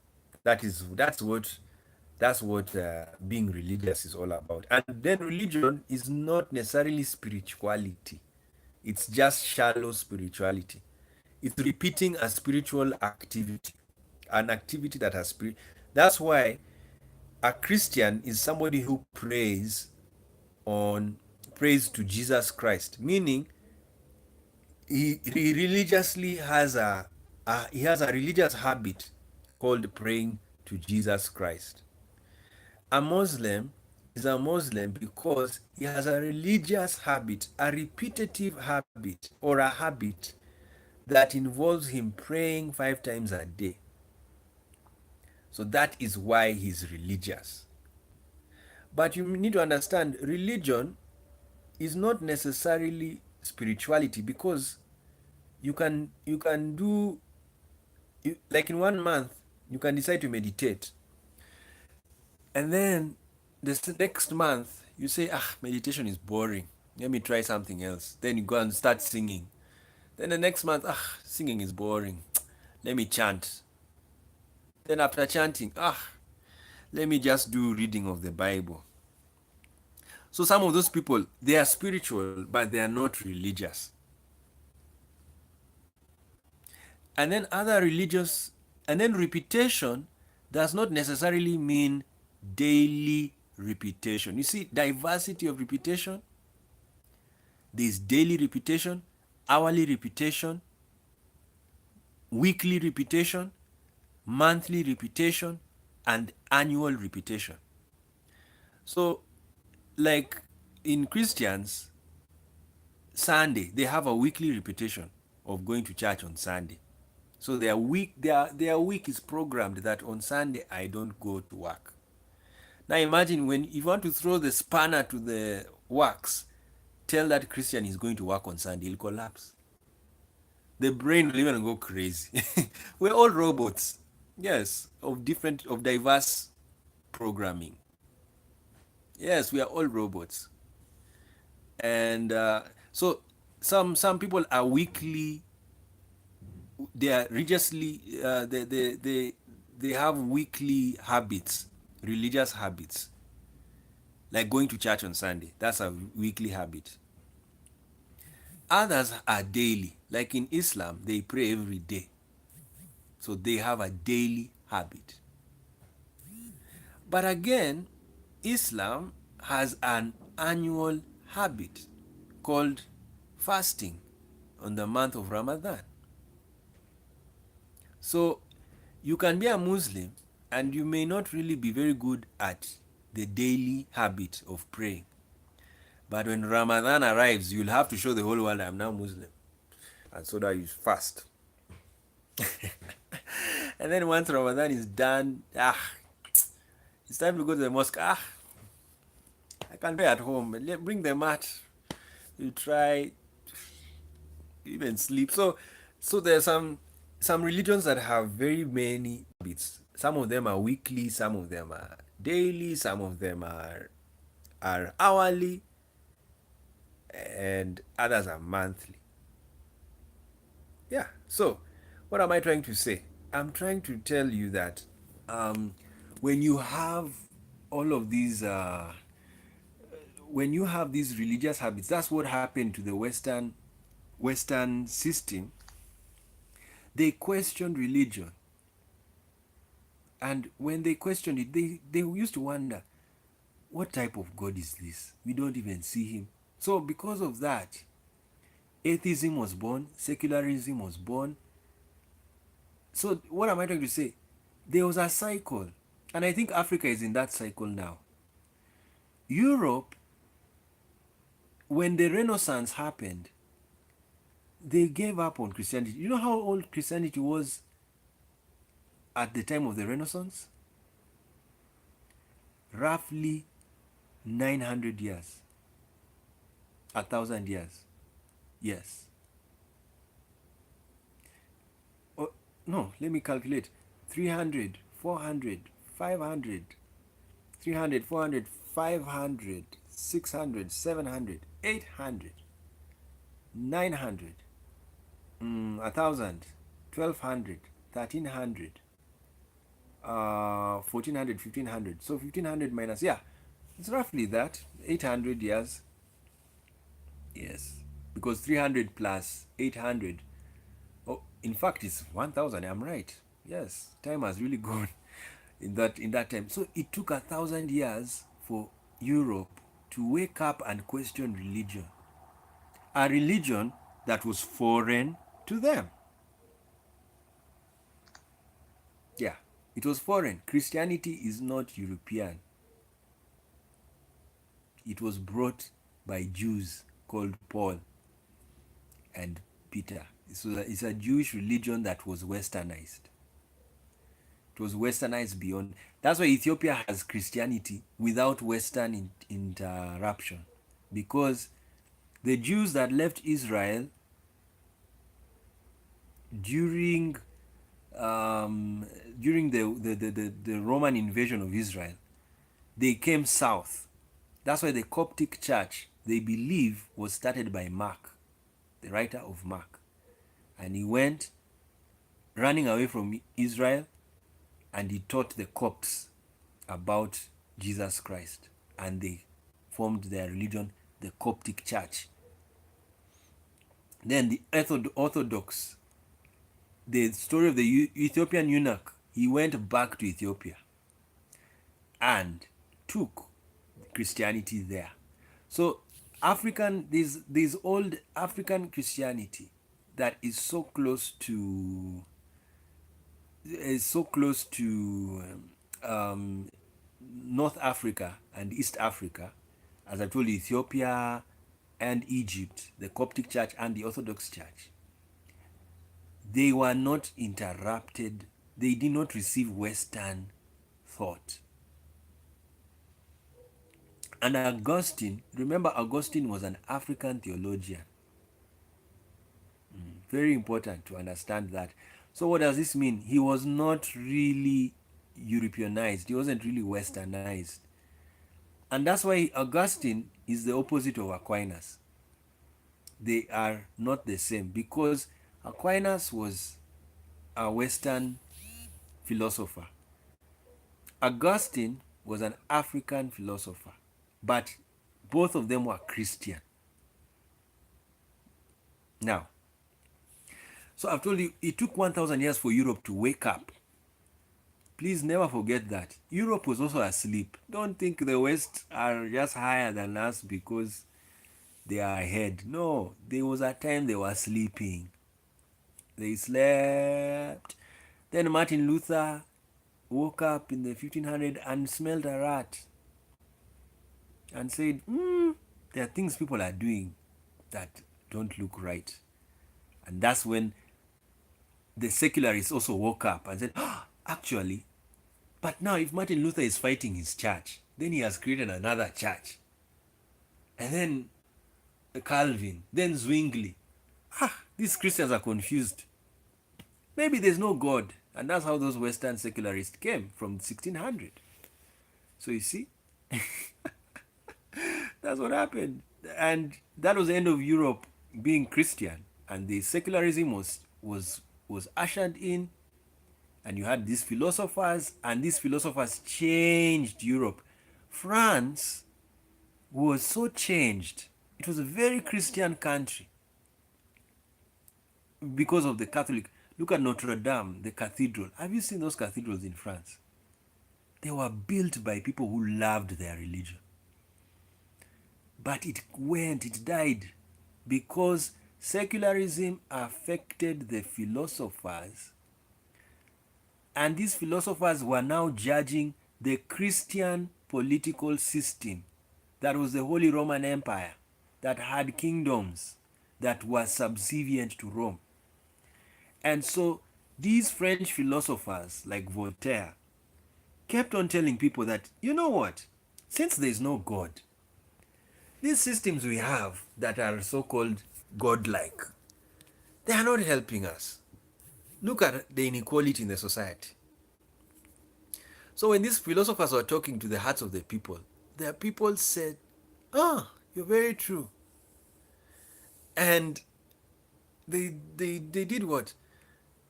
That's what being religious is all about. And then religion is not necessarily spirituality. It's just shallow spirituality. It's repeating a spiritual activity, an activity that has spirit. That's why a Christian is somebody who prays on praise to Jesus Christ, meaning he religiously has he has a religious habit called praying to Jesus Christ. A Muslim is a Muslim because he has a religious habit, a repetitive habit, or a habit that involves him praying 5 times a day. So that is why he's religious. But you need to understand religion is not necessarily spirituality, because you can do like in 1 month you can decide to meditate, and then this next month you say, meditation is boring, let me try something else. Then you go and start singing. Then the next month, singing is boring, let me chant. Then after chanting, let me just do reading of the Bible. So some of those people, they are spiritual, but they are not religious. And then other religious, and then repetition does not necessarily mean daily repetition. You see, diversity of repetition. There's daily repetition, hourly repetition, weekly repetition, monthly repetition, and annual repetition. So, like in Christians, Sunday, they have a weekly repetition of going to church on Sunday. So their week is programmed that on Sunday I don't go to work. Now imagine when you want to throw the spanner to the works, tell that Christian is going to work on Sunday, he'll collapse. The brain will even go crazy. We're all robots. Yes, of diverse programming. Yes, we are all robots. And so some people are weekly, they are religiously, they have weekly habits, religious habits, like going to church on Sunday. That's a weekly habit. Others are daily, like in Islam, they pray every day. So they have a daily habit. But again, Islam has an annual habit called fasting on the month of Ramadan. So you can be a Muslim and you may not really be very good at the daily habit of praying. But when Ramadan arrives, you'll have to show the whole world I'm now Muslim. And so that you fast. And then once Ramadan is done, it's time to go to the mosque. I can pray at home. Bring the mat. You try, even sleep. So there's some religions that have very many habits. Some of them are weekly, some of them are daily, some of them are hourly, and others are monthly. Yeah. So what am I trying to say? I'm trying to tell you that when you have all of these when you have these religious habits, that's what happened to the Western system. They questioned religion, and when they questioned it, they used to wonder, what type of God is this? We don't even see him. So because of that, atheism was born, secularism was born. So what am I trying to say? There was a cycle, and I think Africa is in that cycle now. Europe, when the Renaissance happened, they gave up on Christianity. You know how old Christianity was at the time of the Renaissance? Roughly 900 years. 1,000 years. Yes. Oh, no, let me calculate. 300, 400, 500, 300, 400, 500, 600, 700, 800, 900, 1,000, 1,200, 1,300, 1,400, 1,500. So 1,500 minus, yeah, it's roughly that, 800 years. Yes, because 300 plus 800, oh, in fact, it's 1,000. I'm right. Yes, time has really gone in that time. So it took 1,000 years for Europe to wake up and question religion, a religion that was foreign to them. Yeah, it was foreign. Christianity is not European. It was brought by Jews called Paul and Peter. So it's a Jewish religion that was westernized. It was westernized beyond. That's why Ethiopia has Christianity without Western interruption, because the Jews that left Israel during during the Roman invasion of Israel, they came south. That's why the Coptic church, they believe, was started by Mark, the writer of Mark. And he went running away from Israel, and he taught the Copts about Jesus Christ. And they formed their religion, the Coptic church. Then the Orthodox, the story of the Ethiopian eunuch, he went back to Ethiopia and took Christianity there. So African, there's old African Christianity that is so close to North Africa and East Africa, as I told you, Ethiopia and Egypt, the Coptic Church and the Orthodox Church. They were not interrupted. They did not receive Western thought. And Augustine, remember, Augustine was an African theologian. Very important to understand that. So what does this mean? He was not really Europeanized. He wasn't really westernized. And that's why Augustine is the opposite of Aquinas. They are not the same, because Aquinas was a Western philosopher. Augustine was an African philosopher, but both of them were Christian. Now, so I've told you, it took 1,000 years for Europe to wake up. Please never forget that. Europe was also asleep. Don't think the West are just higher than us because they are ahead. No, there was a time they were sleeping. They slept. Then Martin Luther woke up in the 1500 and smelled a rat and said, there are things people are doing that don't look right. And that's when the secularists also woke up and said, actually, but now if Martin Luther is fighting his church, then he has created another church. And then Calvin, then Zwingli. These Christians are confused. Maybe there's no God. And that's how those Western secularists came from 1600. So you see, that's what happened. And that was the end of Europe being Christian. And the secularism was ushered in. And you had these philosophers, and these philosophers changed Europe. France was so changed. It was a very Christian country because of the Catholic. Look at Notre Dame, the cathedral. Have you seen those cathedrals in France? They were built by people who loved their religion. But it died because secularism affected the philosophers. And these philosophers were now judging the Christian political system that was the Holy Roman Empire, that had kingdoms that were subservient to Rome. And so these French philosophers like Voltaire kept on telling people that, you know what, since there is no God, these systems we have that are so-called godlike, they are not helping us. Look at the inequality in the society. So when these philosophers were talking to the hearts of the people said, you're very true. And they did what?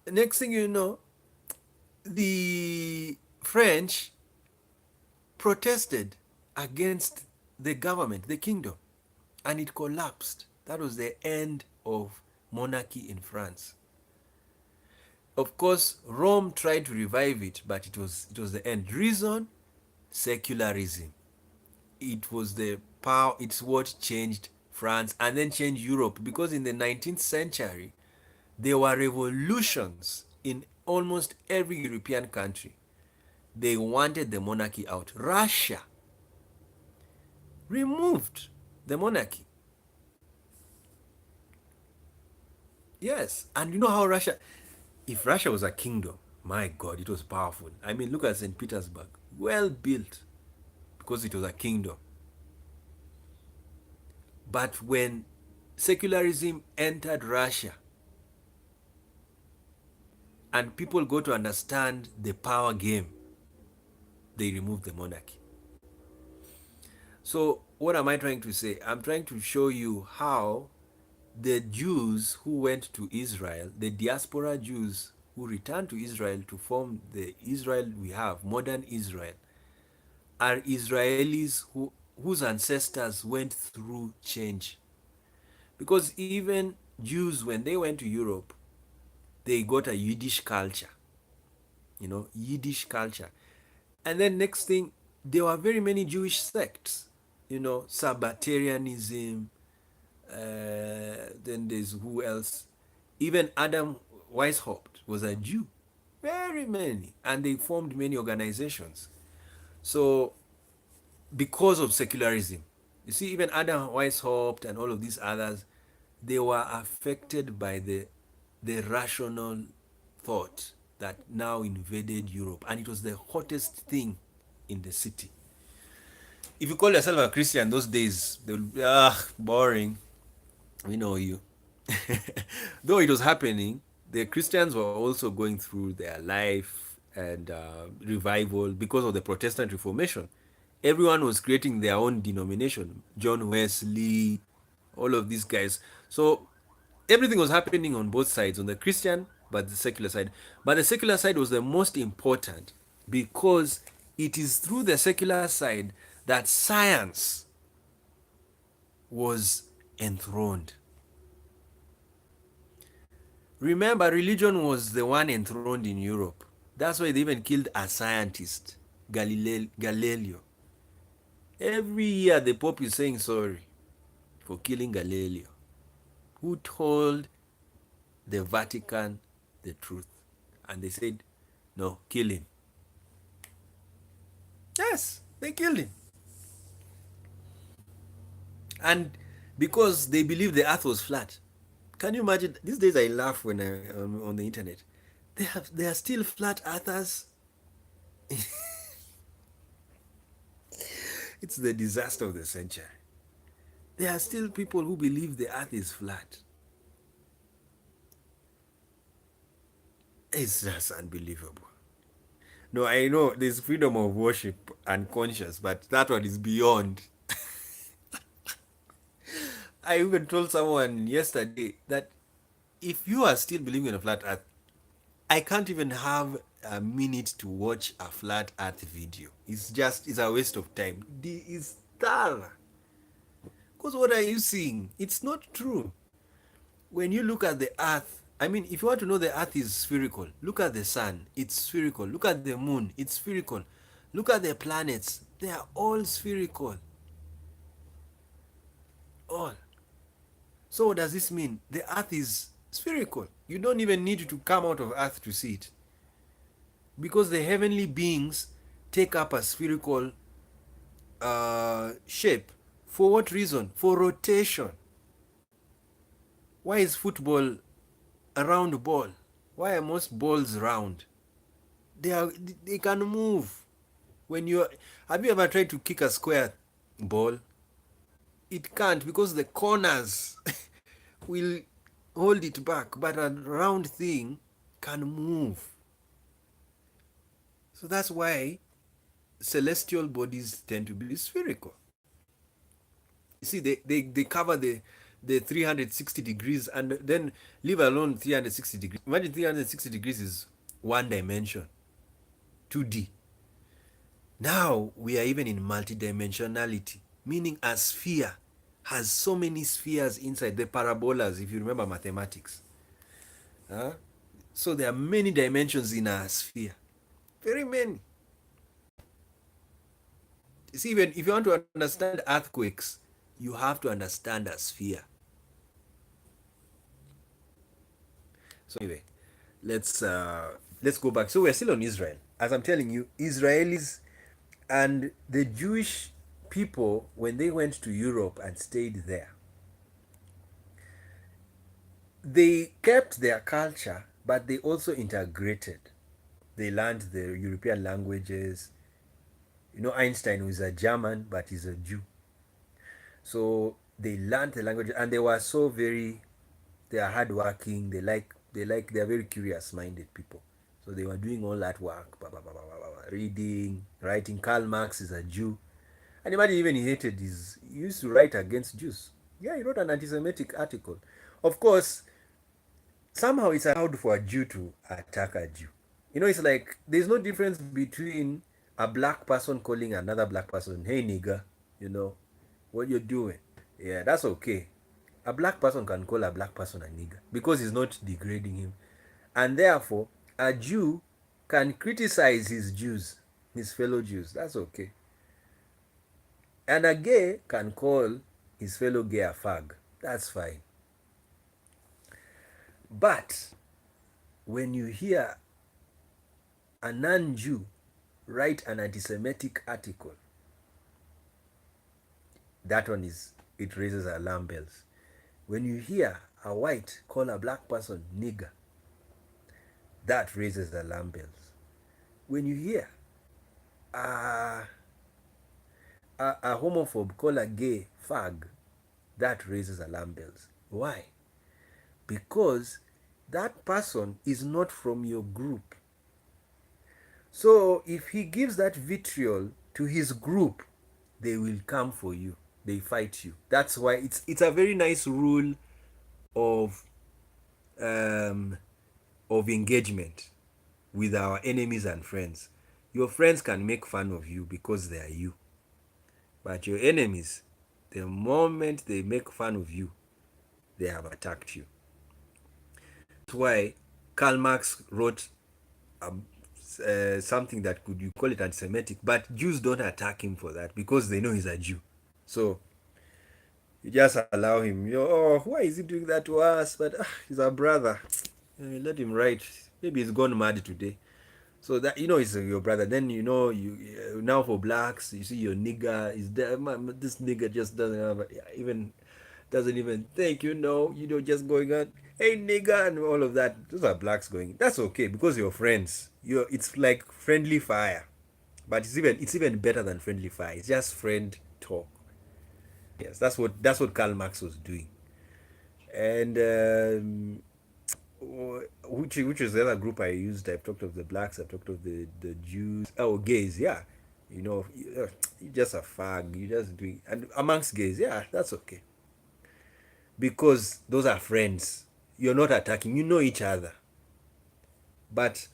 Next thing you know, the French protested against the government, the kingdom, and it collapsed. That was the end of monarchy in France. Of course, Rome tried to revive it, but it was the end. Reason, secularism. It was the power, it's what changed France and then changed Europe, because in the 19th century there were revolutions in almost every European country. They wanted the monarchy out. Russia removed the monarchy. Yes, and you know how Russia, if Russia was a kingdom, my God, it was powerful. I mean, look at St. Petersburg, well built because it was a kingdom. But when secularism entered Russia and people got to understand the power game, they removed the monarchy. So, what am I trying to say? I'm trying to show you how the Jews who went to Israel, the diaspora Jews who returned to Israel to form the Israel we have, modern Israel, are Israelis whose ancestors went through change. Because even Jews, when they went to Europe, they got a Yiddish culture, Yiddish culture. And then next thing, there were very many Jewish sects, Sabbatarianism, then there's who else? Even Adam Weishaupt was a Jew. Very many. And they formed many organizations. So, because of secularism, you see, even Adam Weishaupt and all of these others, they were affected by the rational thought that now invaded Europe. And it was the hottest thing in the city. If you call yourself a Christian those days, they will be, boring. We know you. Though it was happening, the Christians were also going through their life and revival because of the Protestant Reformation. Everyone was creating their own denomination. John Wesley, all of these guys. So everything was happening on both sides, on the Christian but the secular side. But the secular side was the most important because it is through the secular side that science was enthroned. Remember, religion was the one enthroned in Europe. That's why they even killed a scientist, Galileo. Every year the Pope is saying sorry for killing Galileo, who told the Vatican the truth. And they said, no, kill him. Yes, they killed him. And because they believed the earth was flat. Can you imagine? These days I laugh when on the internet. They are still flat earthers. It's the disaster of the century. There are still people who believe the earth is flat. It's just unbelievable. No, I know there's freedom of worship and conscience, but that one is beyond. I even told someone yesterday that if you are still believing in a flat earth, I can't even have a minute to watch a flat earth video. It's a waste of time. It's dull. Because what are you seeing? It's not true. When you look at the earth, I mean, if you want to know the earth is spherical, look at the sun, it's spherical. Look at the moon, it's spherical. Look at the planets, they are all spherical. All. So what does this mean? The earth is spherical. You don't even need to come out of earth to see it. Because the heavenly beings take up a spherical shape. For what reason? For rotation. Why is football a round ball? Why are most balls round? They can move. Have you ever tried to kick a square ball? It can't because the corners will hold it back, but a round thing can move. So that's why celestial bodies tend to be spherical. You see, they cover the 360 degrees and then leave alone 360 degrees. Imagine 360 degrees is one dimension, 2D. Now we are even in multidimensionality, meaning a sphere has so many spheres inside, the parabolas, if you remember mathematics. So there are many dimensions in a sphere. Very many. See, even if you want to understand earthquakes, you have to understand a sphere. So anyway, let's uh, let's go back. So we're still on Israel. As I'm telling you, Israelis and the Jewish people, when they went to Europe and stayed there, they kept their culture, but they also integrated. They learned the European languages. You know, Einstein was a German, but he's a Jew. So they learned the language, and they were so very, they are hardworking. They are very curious minded people. So they were doing all that work, reading, writing. Karl Marx is a Jew. And imagine, even he used to write against Jews. Yeah, he wrote an anti-Semitic article. Of course, somehow it's allowed for a Jew to attack a Jew. You know, it's like there's no difference between a black person calling another black person, hey nigga, you know, what you're doing. Yeah, that's okay. A black person can call a black person a nigger because he's not degrading him. And therefore, a Jew can criticize his Jews, his fellow Jews. That's okay. And a gay can call his fellow gay a fag. That's fine. But when you hear a non-Jew write an anti-Semitic article, that one is, it raises alarm bells. When you hear a white call a black person nigger, that raises alarm bells. When you hear a, a homophobe call a gay fag, that raises alarm bells. Why? Because that person is not from your group. So if he gives that vitriol to his group, they will come for you. They fight you. That's why it's a very nice rule of um, of engagement with our enemies and friends. Your friends can make fun of you because they are you, but your enemies, the moment they make fun of you, they have attacked you. That's why Karl Marx wrote something that could you call it anti-Semitic, but Jews don't attack him for that because they know he's a Jew. So you just allow him. You know, oh, why is he doing that to us? But he's our brother. Let him write. Maybe he's gone mad today. So that you know he's your brother. Then you know you now for blacks, you see your nigga is there. This nigga just doesn't even think. Just going on. Hey nigga and all of that. Those are blacks going. That's okay because you're friends. It's like friendly fire, but it's even better than friendly fire. It's just friend talk. Yes, that's what Karl Marx was doing, and which is the other group I used. I've talked of the blacks. I've talked of the Jews. Oh, gays. Yeah, you're just a fag. You just doing, and amongst gays, yeah, that's okay because those are friends. You're not attacking. You know each other. But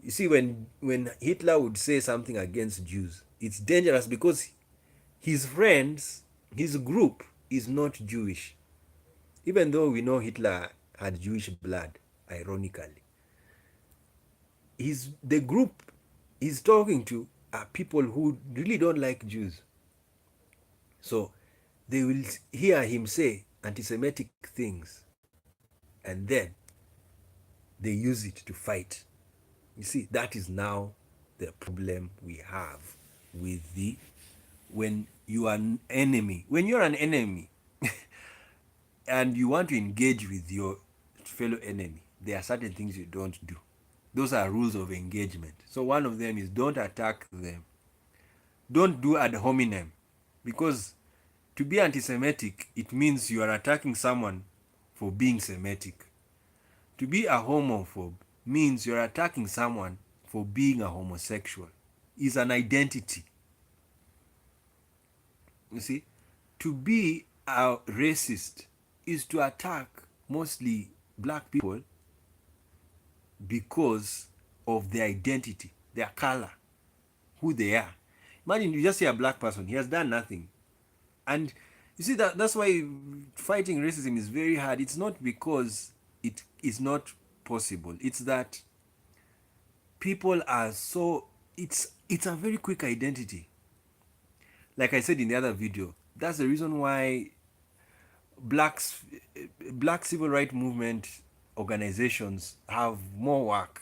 you see, when Hitler would say something against Jews, it's dangerous because his friends, his group is not Jewish. Even though we know Hitler had Jewish blood, ironically, the group he's talking to are people who really don't like Jews. So they will hear him say anti-Semitic things and then they use it to fight. You see, that is now the problem we have with when you are an enemy. When you're an enemy and you want to engage with your fellow enemy, there are certain things you don't do. Those are rules of engagement. So one of them is don't attack them. Don't do ad hominem, because to be anti-Semitic, it means you are attacking someone for being Semitic. To be a homophobe means you're attacking someone for being a homosexual. It's an identity. You see, to be a racist is to attack mostly black people because of their identity, their color, who they are. Imagine you just see a black person, he has done nothing. And you see that's why fighting racism is very hard. It's not because it is not possible. It's that people are so it's a very quick identity. Like I said in the other video, that's the reason why blacks, black civil rights movement organizations have more work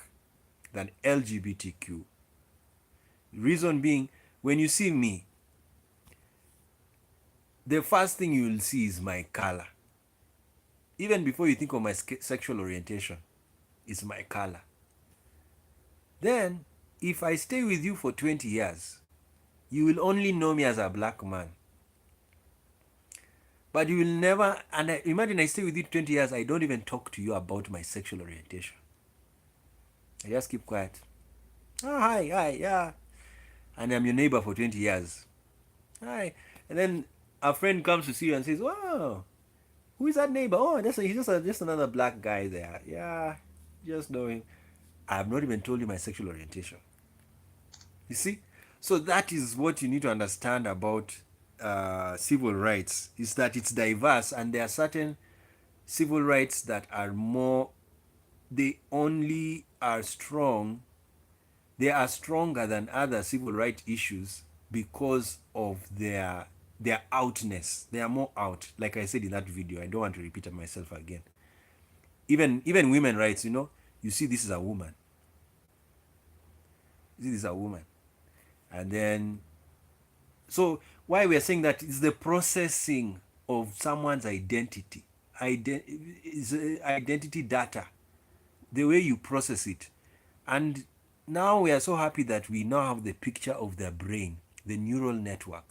than LGBTQ. Reason being, when you see me, the first thing you will see is my color. Even before you think of my sexual orientation, it's my color. Then, if I stay with you for 20 years, you will only know me as a black man. But you will never, and imagine I stay with you 20 years, I don't even talk to you about my sexual orientation. I just keep quiet. Oh, hi, yeah. And I'm your neighbor for 20 years. Hi. And then a friend comes to see you and says, wow, who is that neighbor? Oh, he's just another black guy there. Yeah, just know him. I have not even told you my sexual orientation. You see? So that is what you need to understand about civil rights, is that it's diverse, and there are certain civil rights that are more, they only are strong, they are stronger than other civil rights issues because of their outness. They are more out. Like I said in that video, I don't want to repeat myself again. Even women rights, you see this is a woman. This is a woman. And then, so why we are saying that is the processing of someone's identity, identity data, the way you process it. And now we are so happy that we now have the picture of their brain, the neural network.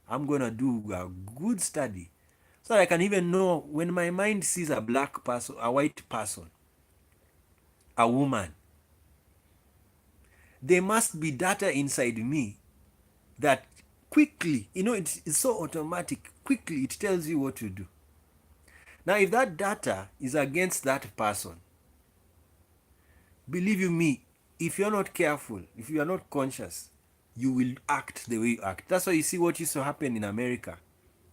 I'm going to do a good study so that I can even know when my mind sees a black person, a white person, a woman, there must be data inside me that quickly, it's so automatic, quickly it tells you what to do. Now, if that data is against that person, believe you me, if you're not careful, if you are not conscious, you will act the way you act. That's why you see what used to happen in America.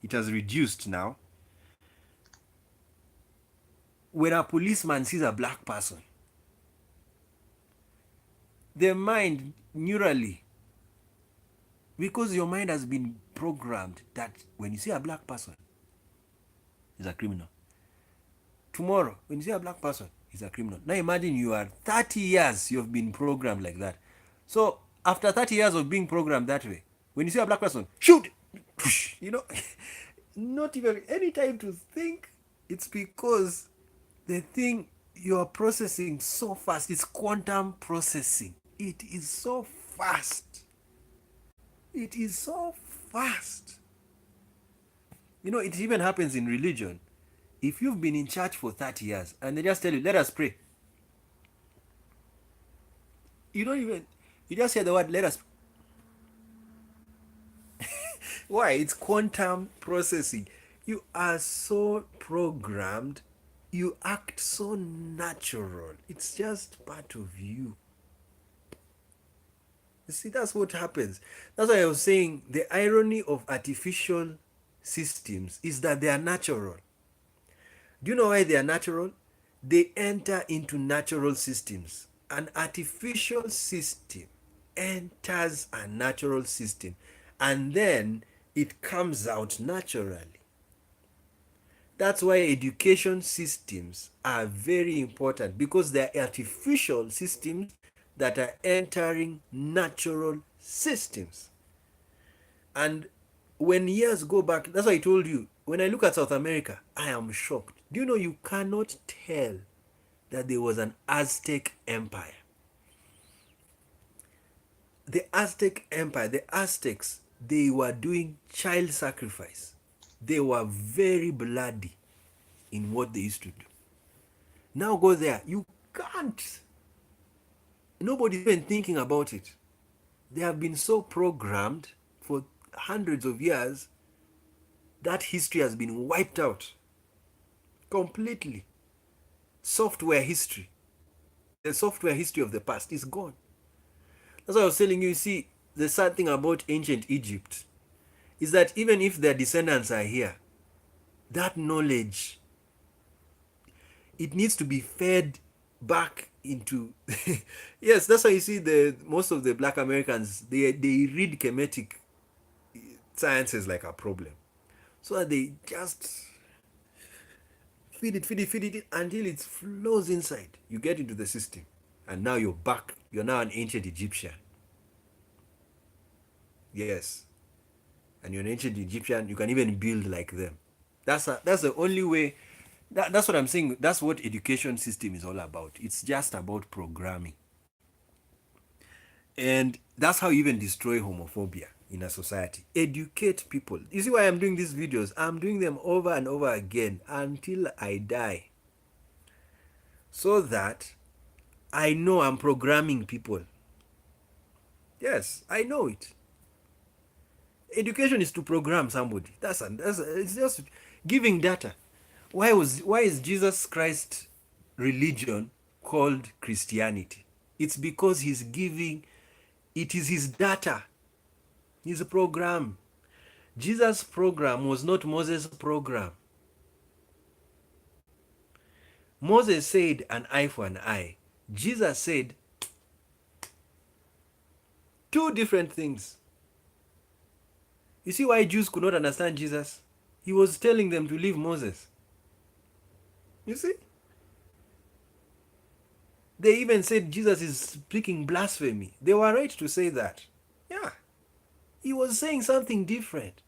It has reduced now. When a policeman sees a black person, their mind neurally, because your mind has been programmed that when you see a black person, he's a criminal. Tomorrow, when you see a black person, he's a criminal. Now imagine you are 30 years, you've been programmed like that. So after 30 years of being programmed that way, when you see a black person, shoot! Not even any time to think. It's because the thing you are processing so fast, it's quantum processing. It is so fast. It is so fast. It even happens in religion. If you've been in church for 30 years and they just tell you, let us pray, you just hear the word, let us. Why? It's quantum processing. You are so programmed, you act so natural. It's just part of you. You see, that's what happens. That's why I was saying the irony of artificial systems is that they are natural. Do you know why they are natural? They enter into natural systems. An artificial system enters a natural system, and then it comes out naturally. That's why education systems are very important, because they are artificial systems that are entering natural systems. And when years go back, that's why I told you, when I look at South America, I am shocked. Do you know you cannot tell that there was an Aztec empire? The Aztec empire, the Aztecs, they were doing child sacrifice. They were very bloody in what they used to do. Now go there, you can't. Nobody's even thinking about it. They have been so programmed for hundreds of years that history has been wiped out completely. Software history, the software history of the past is gone. That's why I was telling you, see, the sad thing about ancient Egypt is that even if their descendants are here, that knowledge, it needs to be fed back into yes, that's why you see most of the black Americans, they read Kemetic science is like a problem. So that they just feed it until it flows inside. You get into the system. And now you're back. You're now an ancient Egyptian. Yes. And you're an ancient Egyptian. You can even build like them. That's the only way. That's what I'm saying. That's what education system is all about. It's just about programming. And that's how you even destroy homophobia in a society. Educate people. You see why I'm doing these videos? I'm doing them over and over again until I die. So that I know I'm programming people. Yes, I know it. Education is to program somebody. It's just giving data. Why is Jesus Christ religion called Christianity? It's because he's giving, it is his data. His program. Jesus' program was not Moses' program. Moses said an eye for an eye. Jesus said two different things. You see why Jews could not understand Jesus? He was telling them to leave Moses. You see? They even said Jesus is speaking blasphemy. They were right to say that. Yeah. He was saying something different.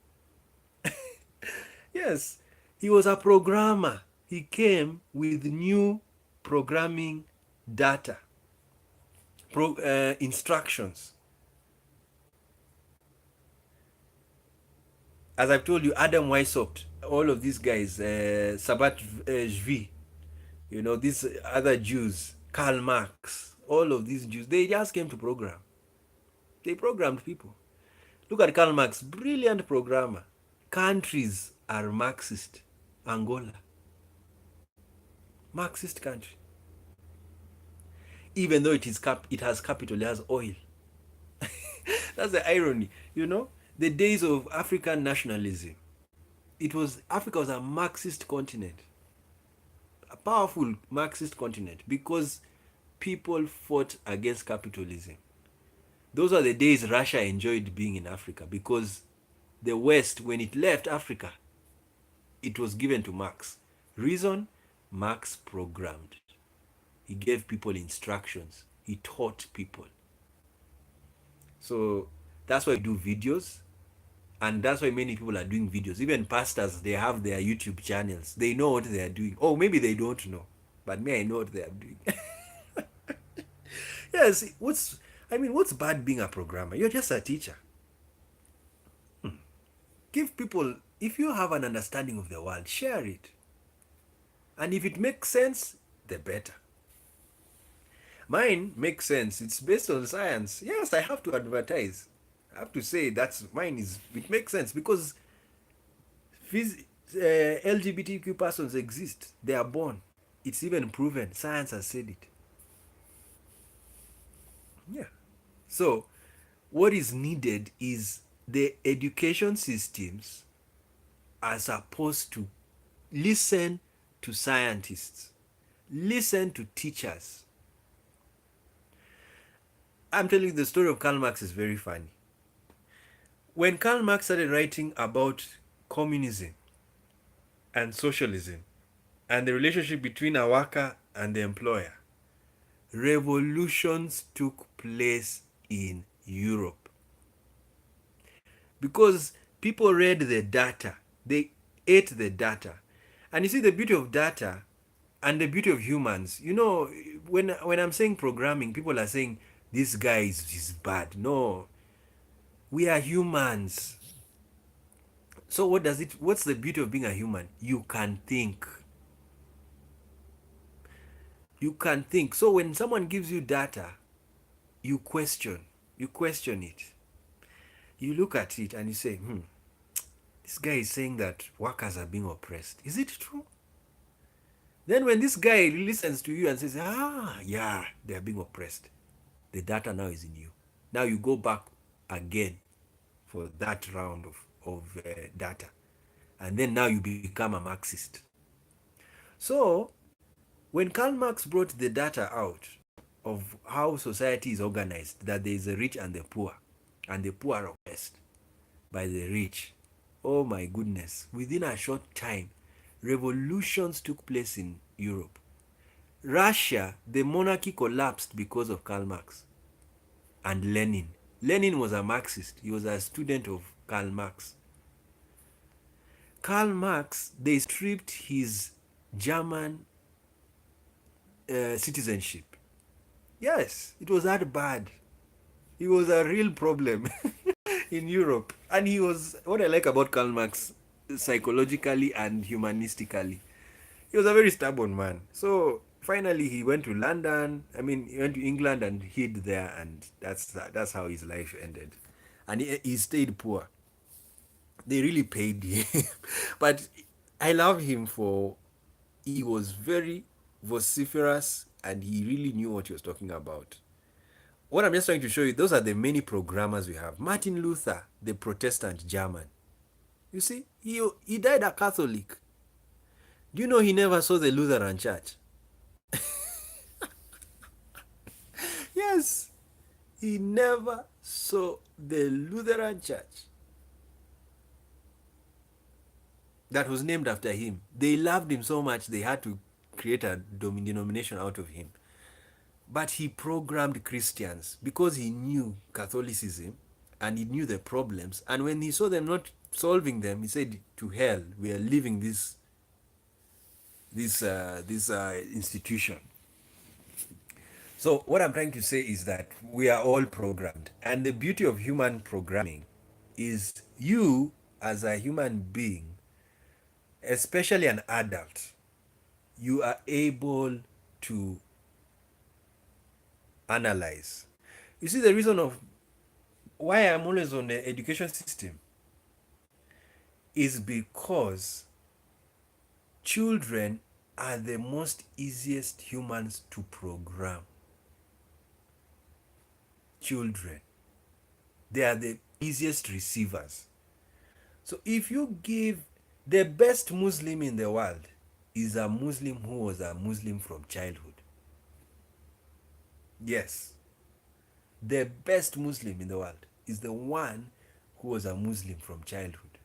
Yes. He was a programmer. He came with new programming data, instructions. As I've told you, Adam Weishaupt, all of these guys, Sabat Zvi, these other Jews, Karl Marx, all of these Jews, they just came to program. They programmed people. Look at Karl Marx, brilliant programmer. Countries are Marxist. Angola, Marxist country. Even though it has capital, it has oil. That's the irony, The days of African nationalism. Africa was a Marxist continent, a powerful Marxist continent, because people fought against capitalism. Those are the days Russia enjoyed being in Africa, because the West, when it left Africa, it was given to Marx. Reason? Marx programmed. He gave people instructions. He taught people. So that's why we do videos. And that's why many people are doing videos. Even pastors, they have their YouTube channels. They know what they are doing. Oh, maybe they don't know. But me, I know what they are doing. Yes, what's bad being a programmer? You're just a teacher. Give people, if you have an understanding of the world, share it. And if it makes sense, the better. Mine makes sense. It's based on science. Yes, I have to advertise. I have to say it makes sense, because LGBTQ persons exist. They are born. It's even proven. Science has said it. Yeah. So, what is needed is the education systems are supposed to listen to scientists, listen to teachers. I'm telling you, the story of Karl Marx is very funny. When Karl Marx started writing about communism and socialism and the relationship between a worker and the employer, revolutions took place in Europe. Because people read the data, they ate the data. And you see, the beauty of data and the beauty of humans, when I'm saying programming, people are saying this guy is bad. No, we are humans. So what's the beauty of being a human? You can think. You can think. So when someone gives you data, you question it. You look at it and you say, this guy is saying that workers are being oppressed. Is it true? Then when this guy listens to you and says, yeah, they are being oppressed, the data now is in you. Now you go back again for that round of data. And then now you become a Marxist. So when Karl Marx brought the data out of how society is organized, that there is a rich and the poor are oppressed, by the rich. Oh my goodness. Within a short time, revolutions took place in Europe. Russia, the monarchy collapsed because of Karl Marx and Lenin. Lenin was a Marxist. He was a student of Karl Marx. Karl Marx, they stripped his German citizenship. Yes, it was that bad. He was a real problem in Europe. And he was, what I like about Karl Marx, psychologically and humanistically, he was a very stubborn man. So finally, he went to London. I mean, he went to England and hid there, and that's how his life ended. And he stayed poor. They really paid him, but I love him for he was very vociferous and he really knew what he was talking about. What I'm just trying to show you, those are the many programmers we have. Martin Luther, the Protestant German. You see, he died a Catholic. Do you know he never saw the Lutheran Church? Yes, he never saw the Lutheran Church that was named after him. They loved him so much they had to create a denomination out of him. But he programmed Christians because he knew Catholicism and he knew the problems. And when he saw them not solving them, he said, "To hell, we are leaving this institution." So what I'm trying to say is that we are all programmed, and the beauty of human programming is you as a human being, especially an adult, you are able to analyze. You see, the reason of why I'm always on the education system is because children are the most easiest humans to program. Children, they are the easiest receivers. So if you give the best Muslim in the world is a Muslim who was a Muslim from childhood. Yes, the best Muslim in the world is the one who was a Muslim from childhood.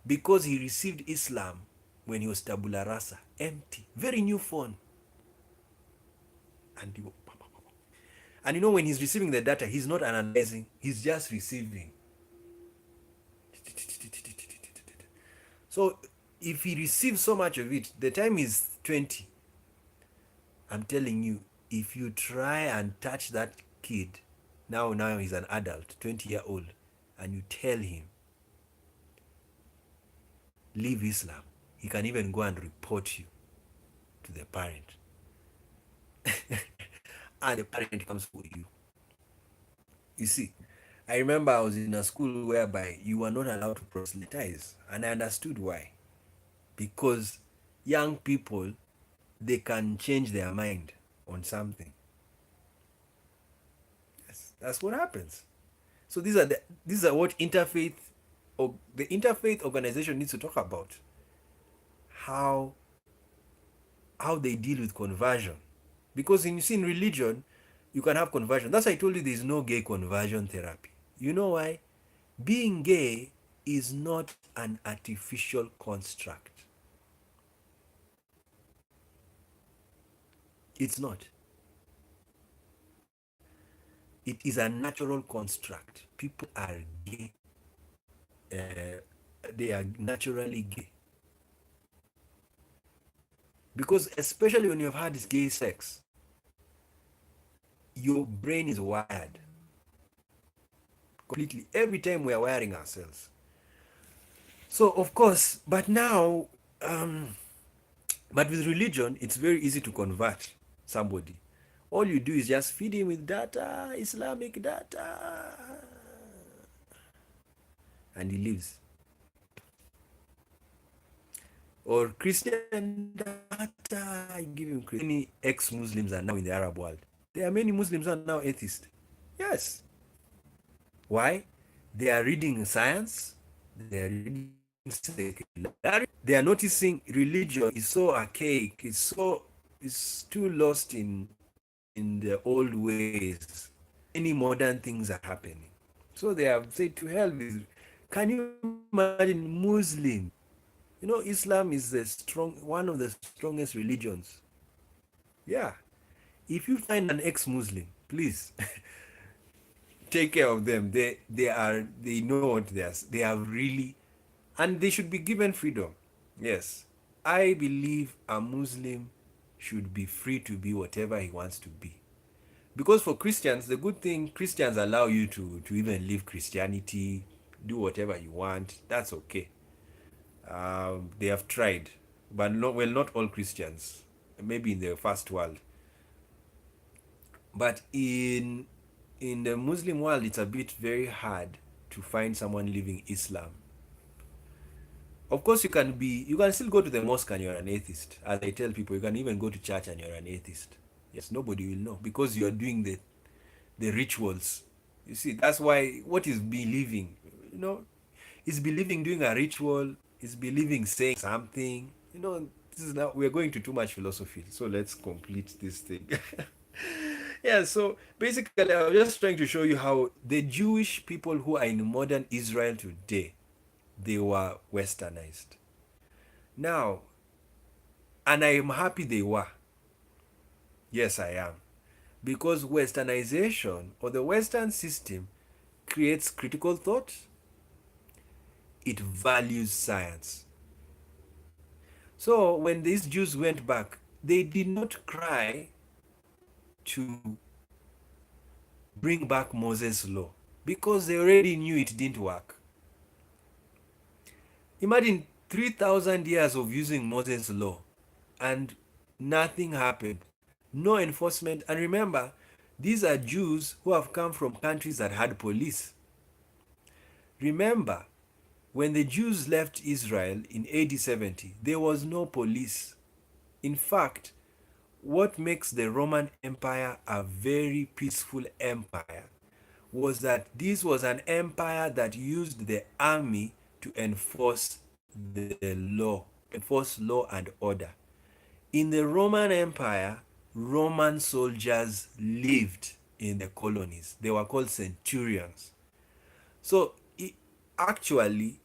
Because he received Islam when he was tabula rasa, empty, very new phone. And you know, when he's receiving the data, he's not analyzing, he's just receiving. So if he receives so much of it, the time is 20. I'm telling you, if you try and touch that kid, now he's an adult, 20-year-old, and you tell him, leave Islam, he can even go and report you to the parent. And the parent comes for you. You see, I remember I was in a school whereby you were not allowed to proselytize, and I understood why. Because young people, they can change their mind on something. Yes, that's what happens. So these are what interfaith or the interfaith organization needs to talk about. How they deal with conversion. Because in religion, you can have conversion. That's why I told you there is no gay conversion therapy. You know why? Being gay is not an artificial construct. It's not. It is a natural construct. People are gay. They are naturally gay. Because especially when you've had this gay sex, your brain is wired completely. Every time we are wiring ourselves. So of course, but now, but with religion, it's very easy to convert somebody. All you do is just feed him with data, Islamic data, and he lives. Or Christian data, I give him Christian. Many ex-Muslims are now in the Arab world. There are many Muslims who are now atheists. Yes. Why? They are reading science, they are reading secularity, they are noticing religion is so archaic, it's too lost in the old ways. Any modern things are happening. So they have said to hell with. Can you imagine Muslim? Islam is one of the strongest religions. Yeah. If you find an ex-Muslim, please take care of them. They know what they have really, and they should be given freedom. Yes. I believe a Muslim should be free to be whatever he wants to be. Because for Christians, the good thing, Christians allow you to even live Christianity, do whatever you want. That's okay. They have tried, but not all Christians. Maybe in the first world, but in the Muslim world, it's a bit very hard to find someone living Islam. Of course, you can still go to the mosque and you're an atheist. As I tell people, you can even go to church and you're an atheist. Yes, nobody will know because you're doing the rituals. You see, that's why what is believing, you know, is believing doing a ritual, is believing saying something. This is now we're going to too much philosophy. So let's complete this thing. Yeah, so basically I was just trying to show you how the Jewish people who are in modern Israel today, they were westernized. Now, and I am happy they were. Yes, I am. Because westernization or the Western system creates critical thought, it values science. So when these Jews went back, they did not cry to bring back Moses' law because they already knew it didn't work. Imagine 3,000 years of using Moses' law and nothing happened. No enforcement. And remember, these are Jews who have come from countries that had police. Remember, when the Jews left Israel in AD 70, there was no police. In fact, what makes the Roman Empire a very peaceful empire was that this was an empire that used the army to enforce law and order. In the Roman Empire, Roman soldiers lived in the colonies. They were called centurions. So actually,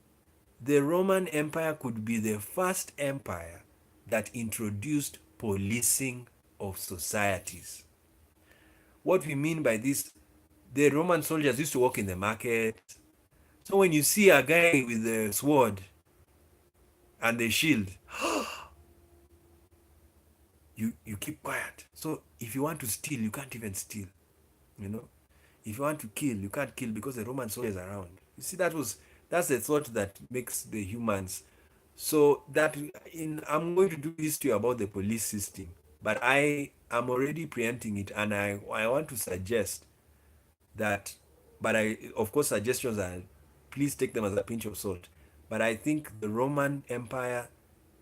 the Roman Empire could be the first empire that introduced policing of societies. What we mean by this, the Roman soldiers used to walk in the market. So when you see a guy with the sword and the shield, you keep quiet. So if you want to steal, you can't even steal. You know, if you want to kill, you can't kill because the Roman soldiers are around. You see, that's the thought that makes the humans. So I'm going to do this to you about the police system, but I am already preempting it, and I want to suggest that, but of course suggestions are, please take them as a pinch of salt. But I think the Roman Empire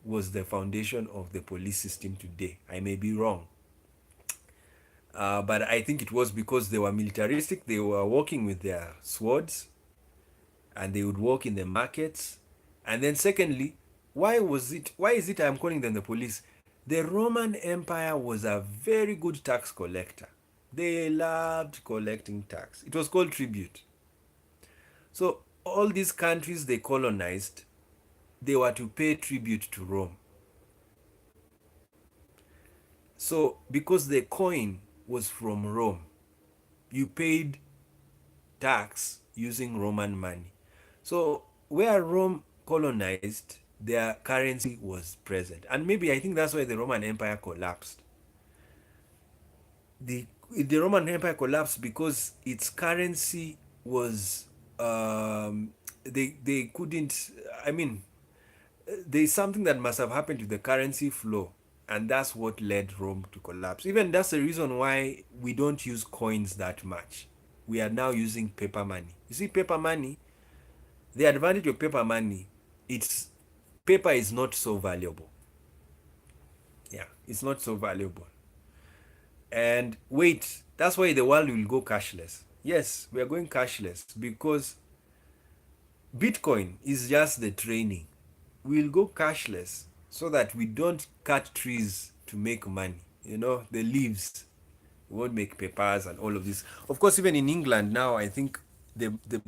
was the foundation of the police system today. I may be wrong. But I think it was because they were militaristic. They were walking with their swords and they would walk in the markets. And then secondly, why is it I'm calling them the police? The Roman Empire was a very good tax collector. They loved collecting tax. It was called tribute. So all these countries they colonized, they were to pay tribute to Rome. So because the coin was from Rome, you paid tax using Roman money. So where Rome colonized, their currency was present. And maybe I think that's why the Roman Empire collapsed. The Roman Empire collapsed because its currency was they couldn't, I mean, there's something that must have happened to the currency flow, and that's what led Rome to collapse. Even that's the reason why we don't use coins that much. We are now using paper money. You see, paper money, the advantage of paper money, it's paper is not so valuable. Yeah, it's not so valuable. And wait, that's why the world will go cashless. Yes, we are going cashless because Bitcoin is just the training. We'll go cashless so that we don't cut trees to make money. The leaves, we won't make papers and all of this. Of course, even in England now, I think the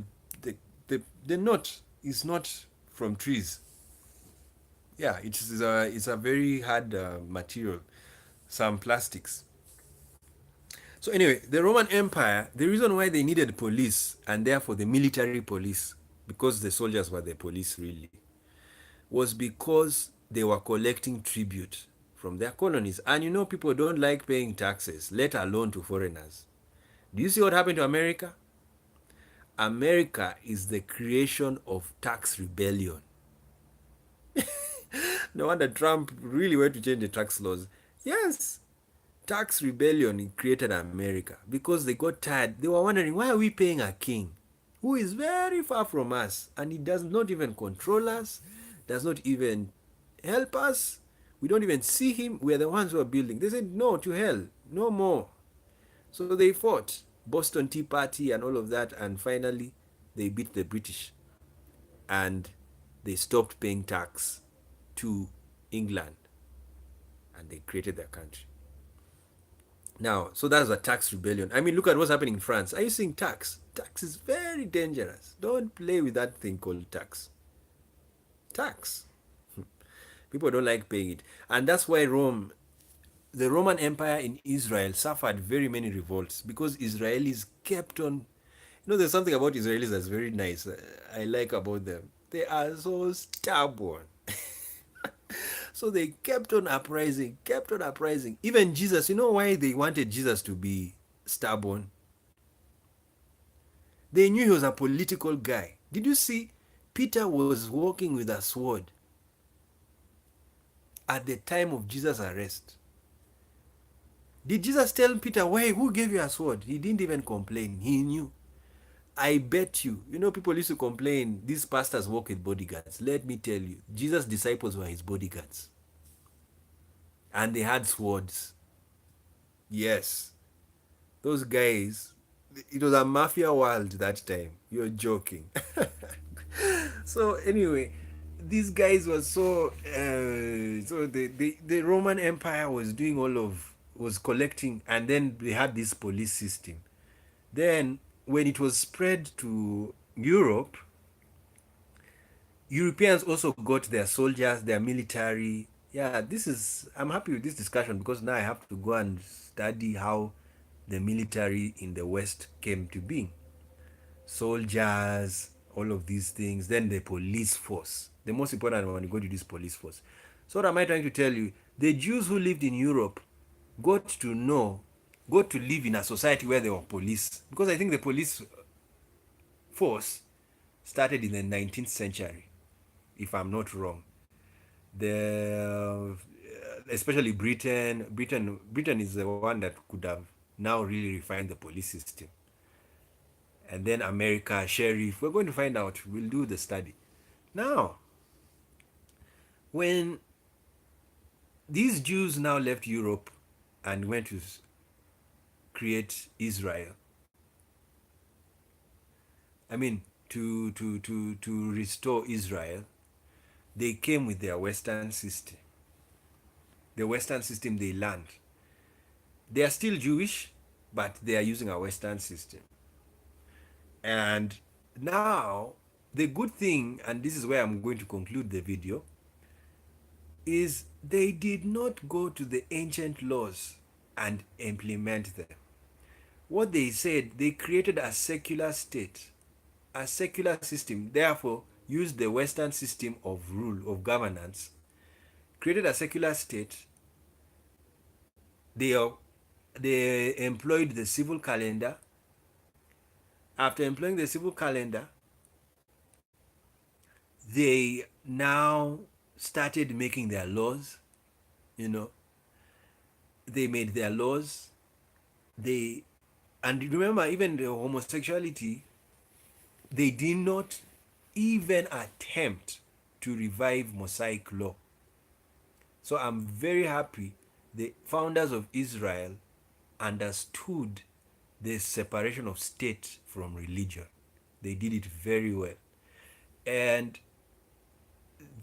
the the knot is not from trees. Yeah, it's a very hard material, some plastics. So anyway, the Roman Empire, the reason why they needed police and therefore the military police, because the soldiers were the police really, was because they were collecting tribute from their colonies. And you know, people don't like paying taxes, let alone to foreigners. Do you see what happened to America? America is the creation of tax rebellion. No wonder Trump really went to change the tax laws. Yes, tax rebellion created America because they got tired. They were wondering, why are we paying a king who is very far from us and he does not even control us, does not even help us? We don't even see him. We are the ones who are building. They said, no, to hell, no more. So they fought Boston Tea Party and all of that, and finally they beat the British and they stopped paying tax to England and they created their country. Now, so that's a tax rebellion. I mean, look at what's happening in France. Are you seeing tax? Tax is very dangerous. Don't play with that thing called tax. Tax. People don't like paying it. And that's why the Roman Empire in Israel suffered very many revolts because Israelis kept on. There's something about Israelis that's very nice. I like about them. They are so stubborn. So they kept on uprising, kept on uprising. Even Jesus, you know why they wanted Jesus to be stubborn? They knew he was a political guy. Did you see? Peter was walking with a sword at the time of Jesus' arrest. Did Jesus tell Peter, why, who gave you a sword? He didn't even complain. He knew. I bet you, people used to complain, these pastors work with bodyguards. Let me tell you, Jesus' disciples were his bodyguards. And they had swords. Yes. Those guys, it was a mafia world that time. You're joking. So anyway, these guys were so the Roman Empire was doing was collecting, and then they had this police system. Then when it was spread to Europe, Europeans also got their soldiers, their military. Yeah, I'm happy with this discussion because now I have to go and study how the military in the West came to be. Soldiers, all of these things, then the police force. The most important one, you go to this police force. So what am I trying to tell you? The Jews who lived in Europe got to live in a society where there were police. Because I think the police force started in the 19th century, if I'm not wrong. Especially Britain is the one that could have now really refined the police system. And then America, sheriff, we're going to find out. We'll do the study. Now, when these Jews now left Europe and went to create Israel, I mean, to restore Israel, they came with their Western system. The Western system they learned. They are still Jewish, but they are using a Western system. And now, the good thing, and this is where I'm going to conclude the video, is they did not go to the ancient laws and implement them. What they said, they created a secular state, a secular system, therefore used the Western system of rule, of governance, created a secular state. They employed the civil calendar. After employing the civil calendar, they now started making their laws. They made their laws. And remember, even the homosexuality, they did not even attempt to revive Mosaic law. So I'm very happy the founders of Israel understood the separation of state from religion. They did it very well. And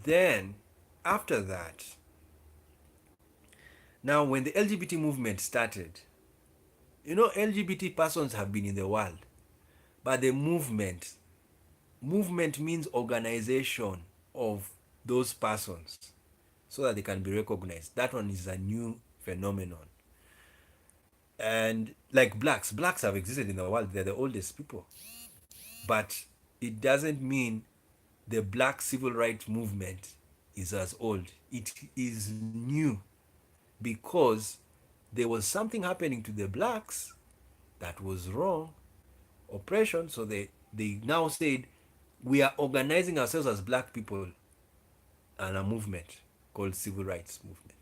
then, after that, now when the LGBT movement started, LGBT persons have been in the world, But the movement means organization of those persons so that they can be recognized. That one is a new phenomenon. And like blacks have existed in the world. They're the oldest people. But it doesn't mean the black civil rights movement is as old. It is new because there was something happening to the blacks that was wrong, oppression. So they now said, we are organizing ourselves as black people and a movement called civil rights movement.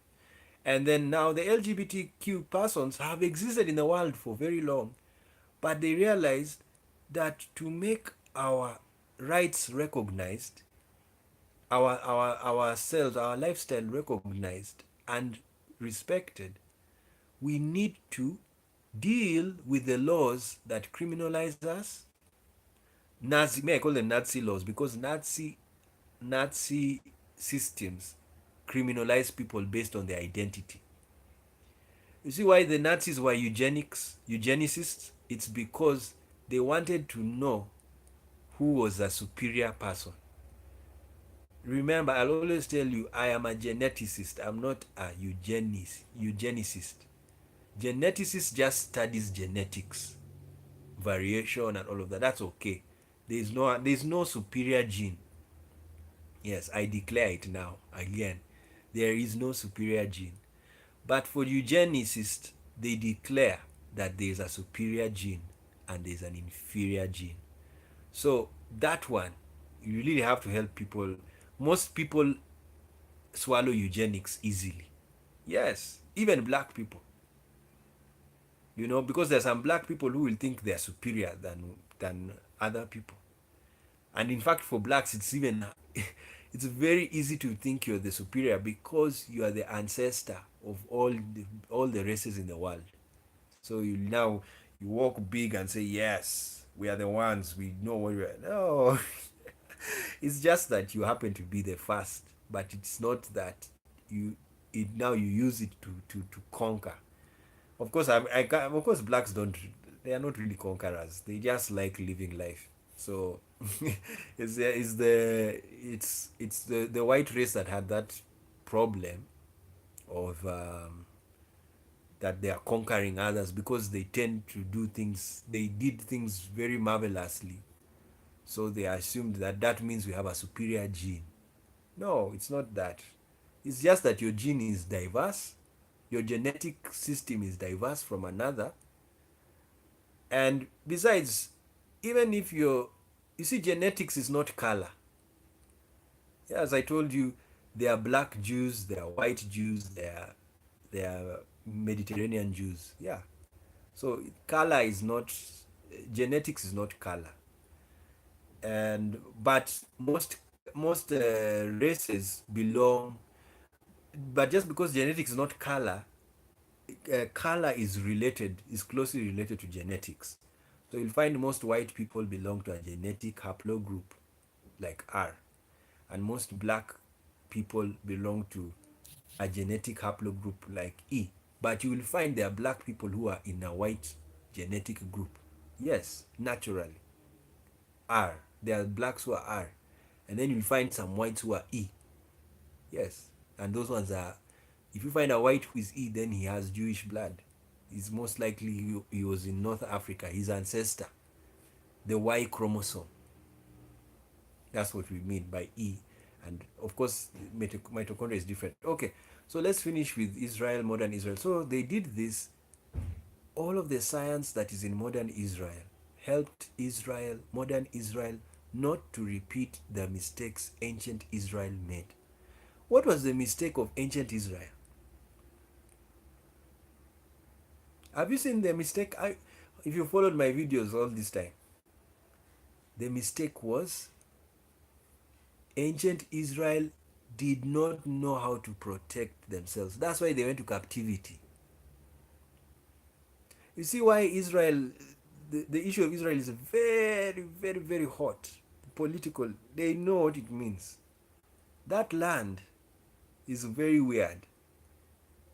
And then now the LGBTQ persons have existed in the world for very long, but they realized that to make our rights recognized, ourselves, our lifestyle recognized and respected, we need to deal with the laws that criminalize us. Nazi, may I call them Nazi laws, because Nazi systems criminalize people based on their identity. You see why the Nazis were eugenicists? It's because they wanted to know who was a superior person. Remember, I'll always tell you, I am a geneticist. I'm not a eugenicist. Geneticist just studies genetics, variation, and all of that. That's okay. There's no superior gene. Yes, I declare it now. Again, there is no superior gene. But for eugenicists, they declare that there is a superior gene and there's an inferior gene. So that one, you really have to help people. Most people swallow eugenics easily. Yes, even black people. Because there's some black people who will think they're superior than other people. And in fact, for blacks, it's even it's very easy to think you're the superior because you are the ancestor of all the races in the world. So you walk big and say, yes, we are the ones, we know what we are. No, it's just that you happen to be the first, but it's not that you use it to conquer. Of course, of course, blacks don't. They are not really conquerors. They just like living life. So it's the white race that had that problem of that they are conquering others because they tend to do things. They did things very marvelously. So they assumed that that means we have a superior gene. No, it's not that. It's just that your gene is diverse, your genetic system is diverse from another. And besides, even if you see, genetics is not color. Yeah, as I told you, there are black Jews, there are white Jews, there are Mediterranean Jews. Yeah. So color is not, genetics is not color. But most races belong, but just because genetics is not color, color is closely related to genetics. So you'll find most white people belong to a genetic haplogroup like R, and most black people belong to a genetic haplogroup like E. But you will find there are black people who are in a white genetic group. Yes, naturally. R. There are blacks who are R. And then you'll find some whites who are E. Yes. And those ones are, if you find a white who is E, then he has Jewish blood. He's most likely he was in North Africa, his ancestor, the Y chromosome. That's what we mean by E. And of course, mitochondria is different. Okay, so let's finish with Israel, modern Israel. So they did this. All of the science that is in modern Israel helped modern Israel, not to repeat the mistakes ancient Israel made. What was the mistake of ancient Israel? Have you seen the mistake? If you followed my videos all this time, the mistake was ancient Israel did not know how to protect themselves. That's why they went to captivity. You see why Israel, the issue of Israel is very, very, very hot. Political. They know what it means. That land is very weird.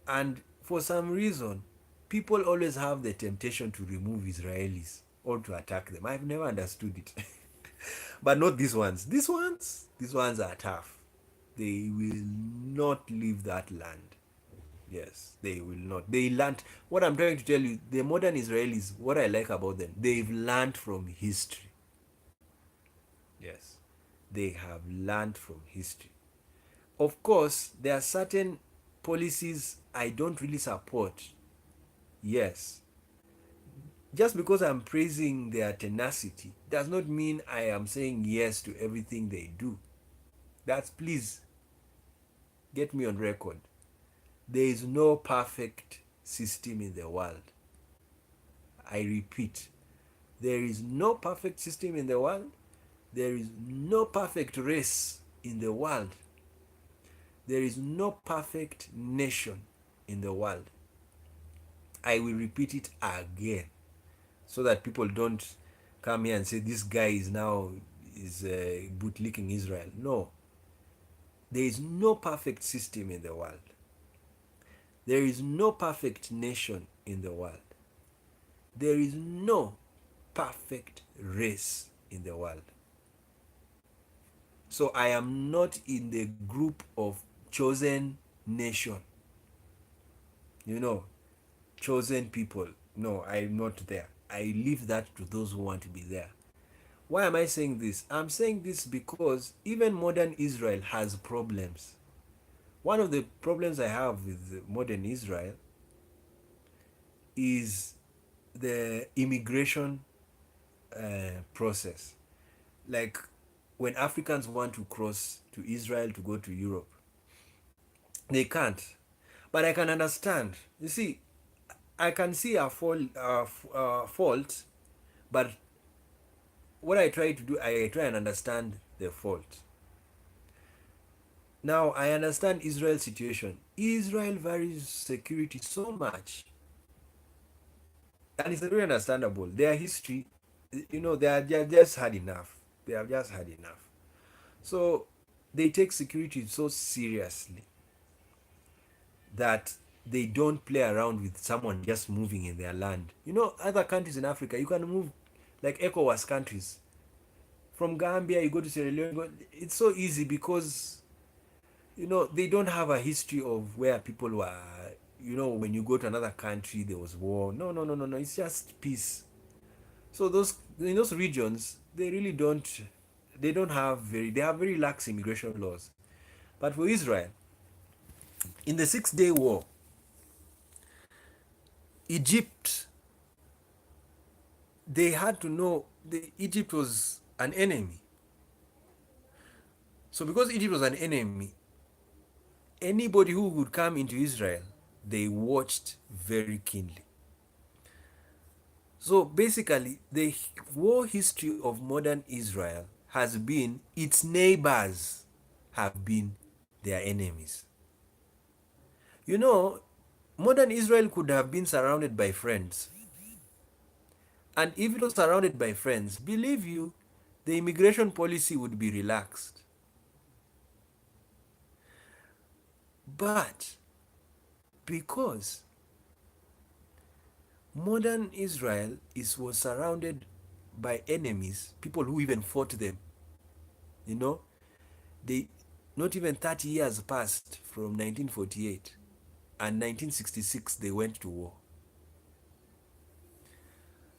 And for some reason, people always have the temptation to remove Israelis. or to attack them. I've never understood it. But not these ones. These ones are tough. They will not leave that land. Yes, they will not. They learned. What I'm trying to tell you, the modern Israelis, what I like about them, they've learned from history. Yes, they have learned from history. Of course, there are certain policies I don't really support. Yes, just because I'm praising their tenacity does not mean I am saying yes to everything they do. That's, please get me on record. There is no perfect system in the world. I repeat, there is no perfect system in the world. There is no perfect race in the world. There is no perfect nation in the world. I will repeat it again so that people don't come here and say this guy is bootlicking Israel. No, there is no perfect system in the world. There is no perfect nation in the world. There is no perfect race in the world. So I am not in the group of chosen nation. You know, chosen people. No, I'm not there. I leave that to those who want to be there. Why am I saying this? I'm saying this because even modern Israel has problems. One of the problems I have with modern Israel is the immigration process. Like when Africans want to cross to Israel to go to Europe, they can't. But I can understand. You see, I can see a fault, but what I try to do, I try and understand the fault. Now, I understand Israel's situation. Israel varies security so much. And it's very understandable. Their history, they have just had enough. They have just had enough. So they take security so seriously that they don't play around with someone just moving in their land. Other countries in Africa, you can move like ECOWAS countries. From Gambia, you go to Sierra Leone. It's so easy because they don't have a history of where people were. When you go to another country, there was war. No, no, no, no, no. It's just peace. So those in those regions, they really don't. They don't have very. They have very lax immigration laws. But for Israel, in the Six-Day War, Egypt, they had to know Egypt was an enemy. So because Egypt was an enemy, anybody who would come into Israel, they watched very keenly. So basically, the war history of modern Israel has been its neighbors have been their enemies. Modern Israel could have been surrounded by friends. And if it was surrounded by friends, believe you, the immigration policy would be relaxed. But because modern Israel was surrounded by enemies, people who even fought them, they not even 30 years passed from 1948 and 1966 they went to war.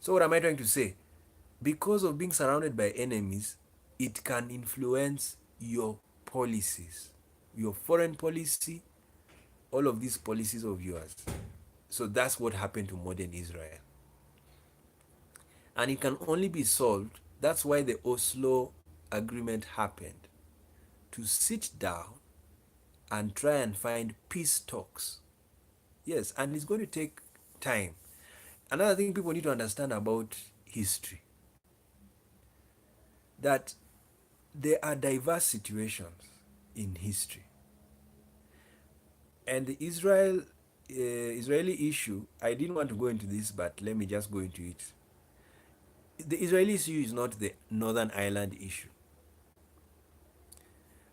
So what am I trying to say? Because of being surrounded by enemies, it can influence your policies, your foreign policy, all of these policies of yours. So that's what happened to modern Israel. And it can only be solved. That's why the Oslo Agreement happened. To sit down and try and find peace talks. Yes, and it's going to take time. Another thing people need to understand about history, that there are diverse situations in history. And the Israeli issue, I didn't want to go into this, but let me just go into it. The Israeli issue is not the Northern Ireland issue.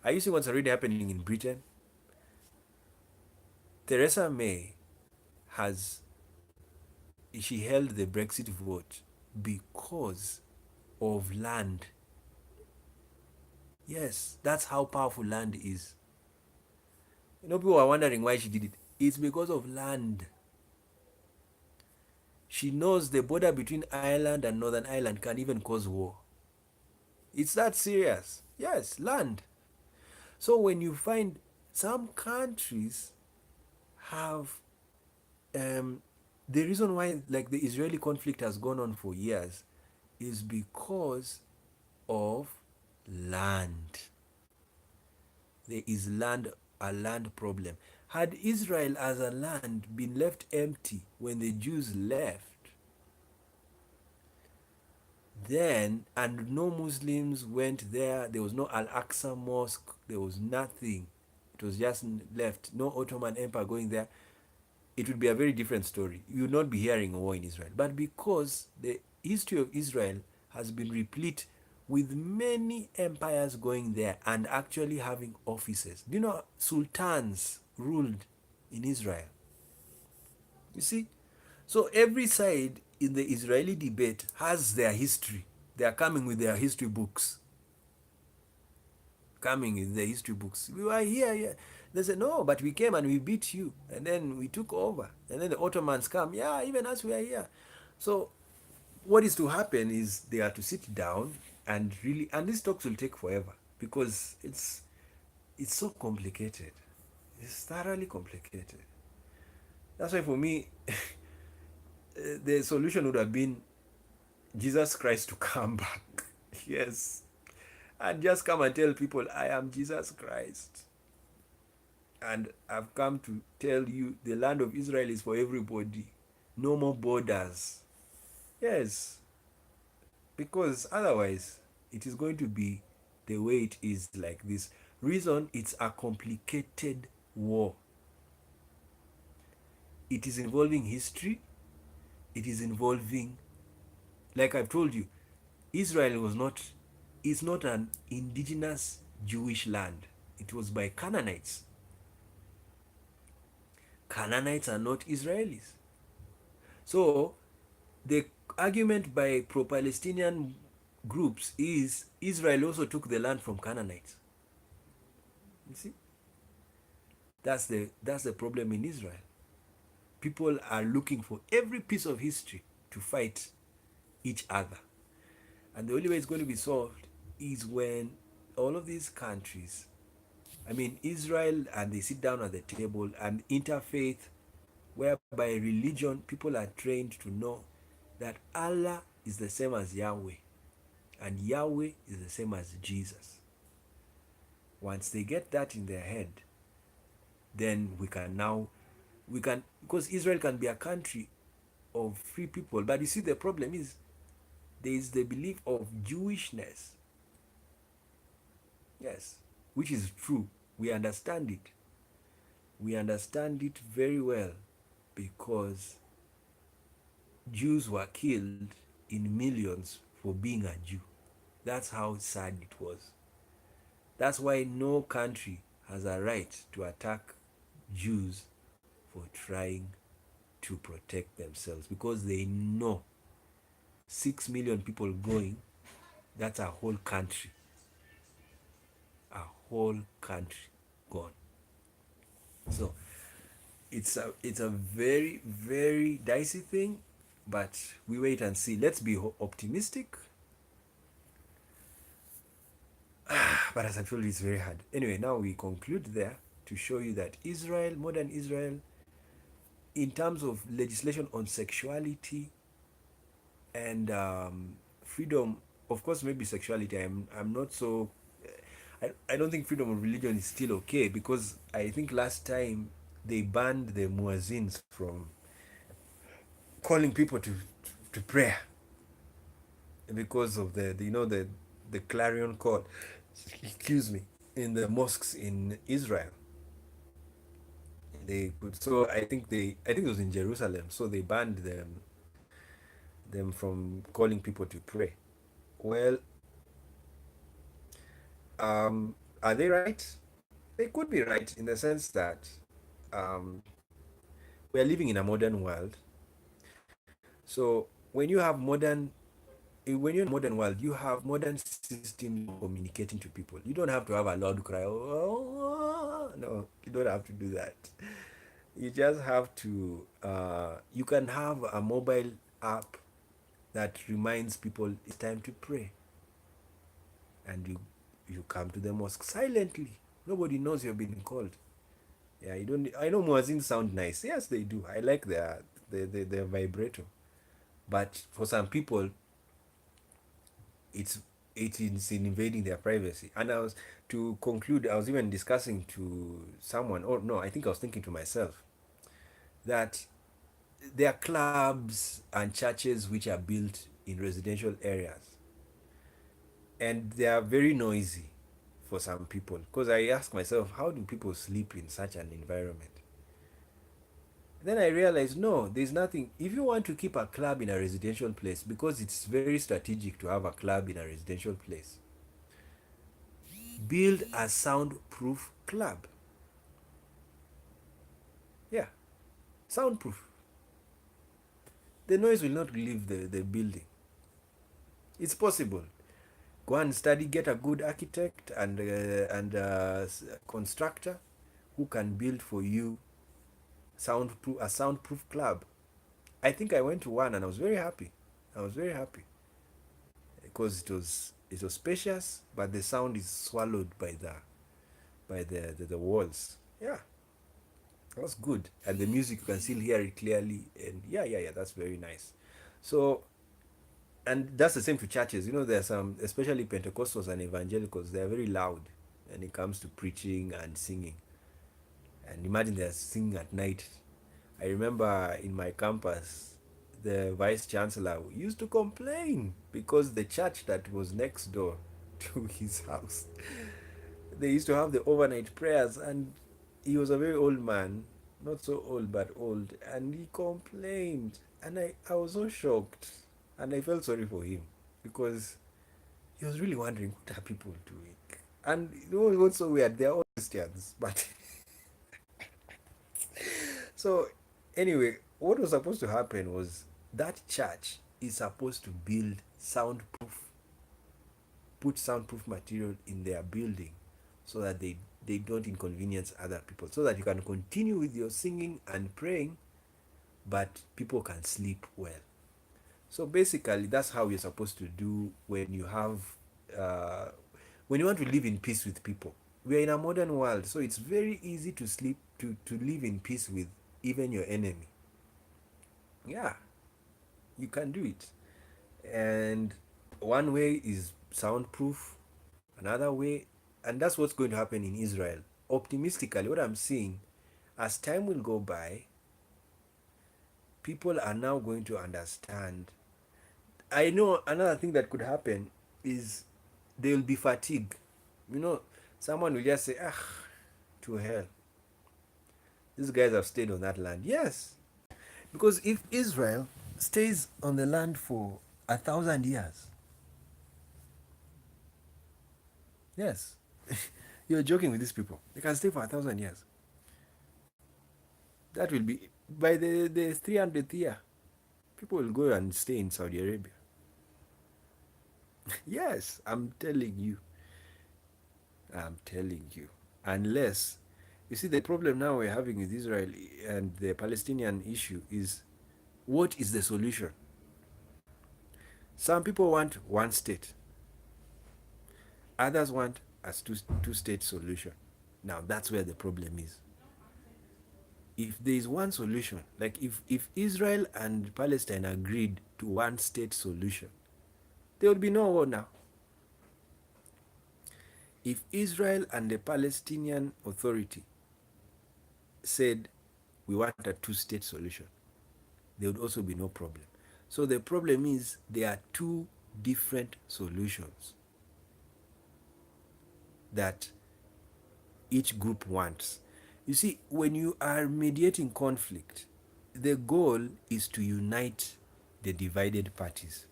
Are you seeing what's already happening in Britain? Theresa May she held the Brexit vote because of land. Yes, that's how powerful land is. People are wondering why she did it. It's because of land. She knows the border between Ireland and Northern Ireland can even cause war. It's that serious. Yes, land. So when you find some countries have the reason why like the Israeli conflict has gone on for years is because of land. There is a land problem. Had Israel as a land been left empty when the Jews left, then, and no Muslims went there, there was no Al-Aqsa Mosque, there was nothing, it was just left, no Ottoman Empire going there, it would be a very different story. You would not be hearing a war in Israel. But because the history of Israel has been replete with many empires going there and actually having offices. Do you know sultans ruled in Israel? You see? So every side in the Israeli debate has their history. They are coming with their history books. Coming in the history books. We were here, yeah. They said, no, but we came and we beat you. And then we took over. And then the Ottomans come. Yeah, even as we are here. So what is to happen is they are to sit down and really, and these talks will take forever because it's so complicated. It's thoroughly complicated. That's why for me, the solution would have been Jesus Christ to come back. Yes. And just come and tell people, I am Jesus Christ. And I've come to tell you the land of Israel is for everybody. No more borders. Yes. Because otherwise, it is going to be the way it is like this. Reason, it's a complicated war. It is involving history. It is involving, like I've told you, Israel is not an indigenous Jewish land. It was by Canaanites. Canaanites are not Israelis. So the argument by pro-Palestinian groups is Israel also took the land from Canaanites. You see? That's the problem in Israel. People are looking for every piece of history to fight each other. And the only way it's going to be solved is when all of these countries, I mean Israel, and they sit down at the table and interfaith, whereby religion, people are trained to know that Allah is the same as Yahweh and Yahweh is the same as Jesus. Once they get that in their head, then we can, because Israel can be a country of free people. But you see, the problem is there is the belief of Jewishness. Yes, which is true. We understand it. We understand it very well because Jews were killed in millions for being a Jew. That's how sad it was. That's why no country has a right to attack Jews for trying to protect themselves, because they know 6 million people going, that's a whole country. A whole country gone. So it's a very, very dicey thing, but we wait and see. Let's be optimistic. But as I told you, it's very hard. Anyway, now we conclude there to show you that Israel, modern Israel, in terms of legislation on sexuality and freedom, of course, maybe sexuality, I'm not so, I don't think freedom of religion is still okay, because I think last time they banned the muezzins from calling people to prayer because of the clarion call, excuse me, in the mosques in Israel. They could, so I think it was in Jerusalem, so they banned them from calling people to pray. Well, are they right? They could be right in the sense that um, we are living in a modern world. So when you have modern when you're in the modern world, you have modern systems for communicating to people. You don't have to have a loud cry. Oh, no, you don't have to do that. You just have to. You can have a mobile app that reminds people it's time to pray, and you come to the mosque silently. Nobody knows you've been called. Yeah, you don't. I know muezzins sound nice. Yes, they do. I like their vibrato. But for some people, it's it is invading their privacy. And I was to conclude, I was even discussing to someone, or no, I think I was thinking to myself that there are clubs and churches which are built in residential areas, and they are very noisy for some people. Because I ask myself, how do people sleep in such an environment? Then I realized, no, there's nothing. If you want to keep a club in a residential place, because it's very strategic to have a club in a residential place, build a soundproof club. Yeah, soundproof. The noise will not leave the building. It's possible. Go and study, get a good architect and constructor who can build for you a soundproof club. I think I went to one and I was very happy. I was very happy because it was spacious, but the sound is swallowed by the walls. Yeah, that's good. And the music, you can still hear it clearly. And yeah, that's very nice. So, and that's the same to churches. There's some, especially Pentecostals and evangelicals, they're very loud when it comes to preaching and singing. And imagine they're singing at night. I remember in my campus, the vice chancellor used to complain because the church that was next door to his house, they used to have the overnight prayers, and he was a very old man, not so old but old, and he complained, and I was so shocked, and I felt sorry for him because he was really wondering what are people doing. And what's so weird, they're all Christians, but so anyway, what was supposed to happen was that church is supposed to put soundproof material in their building so that they don't inconvenience other people, so that you can continue with your singing and praying, but people can sleep well. So basically, that's how you're supposed to do uh, when you want to live in peace with people. We are in a modern world, so it's very easy to live in peace with even your enemy. Yeah, you can do it. And one way is soundproof, another way, and that's what's going to happen in Israel. Optimistically, what I'm seeing, as time will go by, people are now going to understand. I know another thing that could happen is they will be fatigued. You know, someone will just say, ah, to hell. These guys have stayed on that land. Yes. Because if Israel stays on the land for 1,000 years, yes, you're joking with these people. They can stay for 1,000 years. That will be by the 300th year. People will go and stay in Saudi Arabia. Yes, I'm telling you. I'm telling you. Unless, you see, the problem now we're having with Israel and the Palestinian issue is, what is the solution? Some people want one state, others want a two-state solution. Now, that's where the problem is. If there is one solution, like if Israel and Palestine agreed to one state solution, there would be no war now. If Israel and the Palestinian Authority said we want a two-state solution, there would also be no problem. So the problem is there are two different solutions that each group wants. You see, when you are mediating conflict, the goal is to unite the divided parties.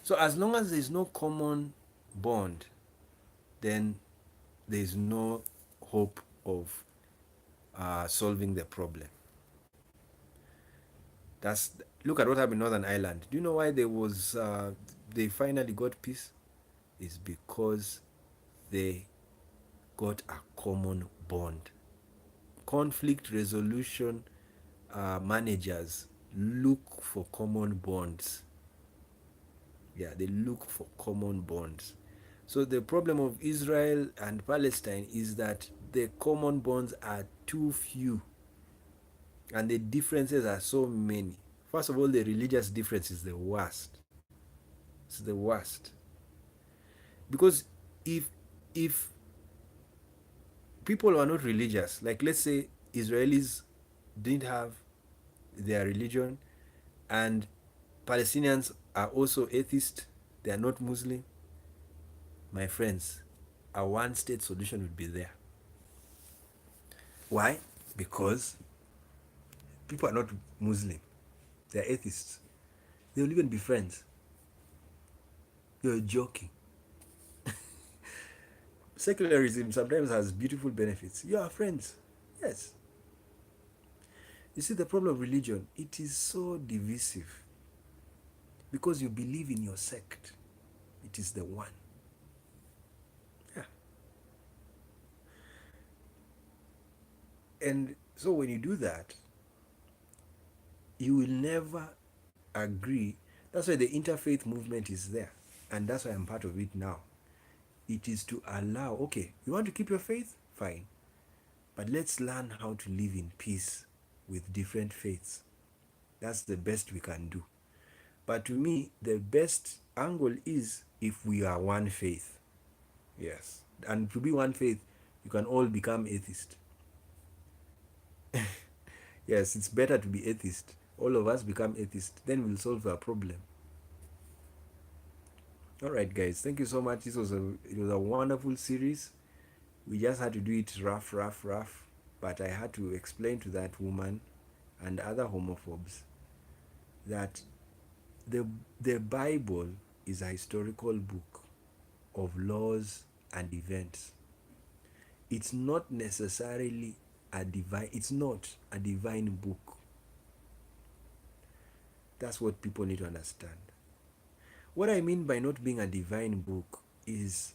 So as long as there is no common bond, then there is no hope of solving the problem. That's Look at what happened in Northern Ireland. Do you know why there was they finally got peace is because they got a common bond. Conflict resolution managers look for common bonds. Yeah, they look for common bonds. So the problem of Israel and Palestine is that the common bonds are too few and the differences are so many. First of all, the religious difference is the worst. It's the worst. Because if if people are not religious, like let's say Israelis didn't have their religion and Palestinians are also atheist, they are not Muslim, my friends, a one state solution would be there. Why? Because people are not Muslim, they're atheists. They will even be friends. You're joking. Secularism sometimes has beautiful benefits. You are friends. Yes. You see, the problem of religion, it is so divisive because you believe in your sect. It is the one. Yeah. And so when you do that, you will never agree. That's why the interfaith movement is there. And that's why I'm part of it now. It is to allow, okay, you want to keep your faith? Fine. But let's learn how to live in peace with different faiths. That's the best we can do. But to me, the best angle is if we are one faith. Yes. And to be one faith, you can all become atheist. Yes, it's better to be atheist. All of us become atheist. Then we'll solve our problem. All right, guys. Thank you so much. It was a wonderful series. We just had to do it rough. But I had to explain to that woman and other homophobes that the the Bible is a historical book of laws and events. It's not necessarily it's not a divine book. That's what people need to understand. What I mean by not being a divine book is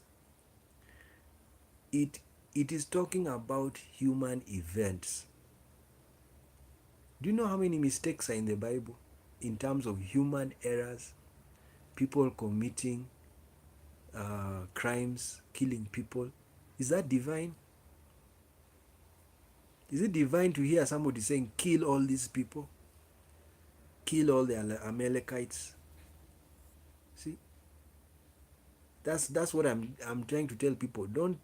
it is talking about human events. Do you know how many mistakes are in the Bible in terms of human errors, people committing crimes, killing people? Is that divine? Is it divine to hear somebody saying, kill all these people? Kill all the Amalekites? See? That's what I'm trying to tell people. Don't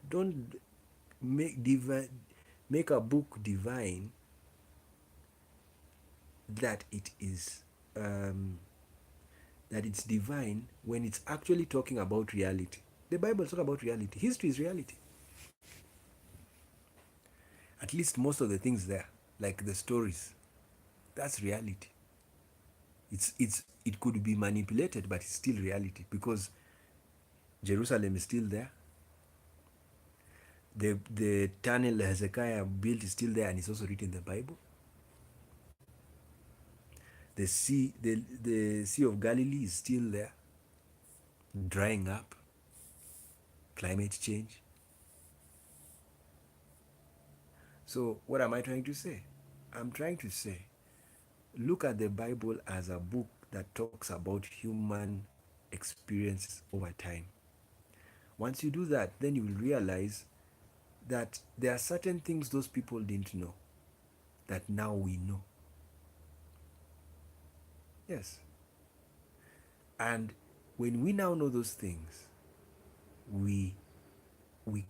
make a book divine that it is that it's divine when it's actually talking about reality. The Bible talks about reality. History is reality. At least most of the things there, like the stories, that's reality. It could be manipulated, but it's still reality because Jerusalem is still there. The tunnel Hezekiah built is still there, and it's also written in the Bible. The Sea of Galilee is still there, drying up, climate change. So what am I trying to say? I'm trying to say, look at the Bible as a book that talks about human experiences over time. Once you do that, then you will realize that there are certain things those people didn't know that now we know. Yes. And when we now know those things, we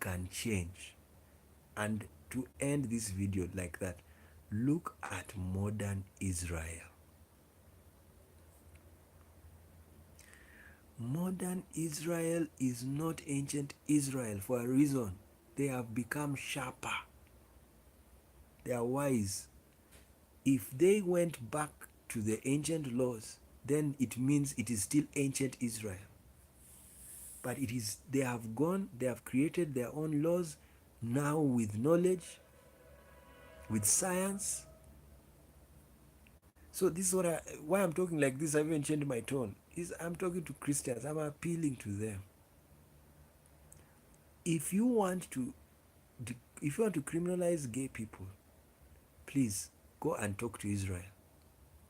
can change. And to end this video like that, look at modern Israel. Modern Israel is not ancient Israel for a reason. They have become sharper. They are wise. If they went back to the ancient laws, then it means it is still ancient Israel. But they have created their own laws now with knowledge, with science. So this is why I'm talking like this. I've even changed my tone. Is I'm talking to Christians. I'm appealing to them. If you want to, if you want to criminalize gay people, please go and talk to Israel,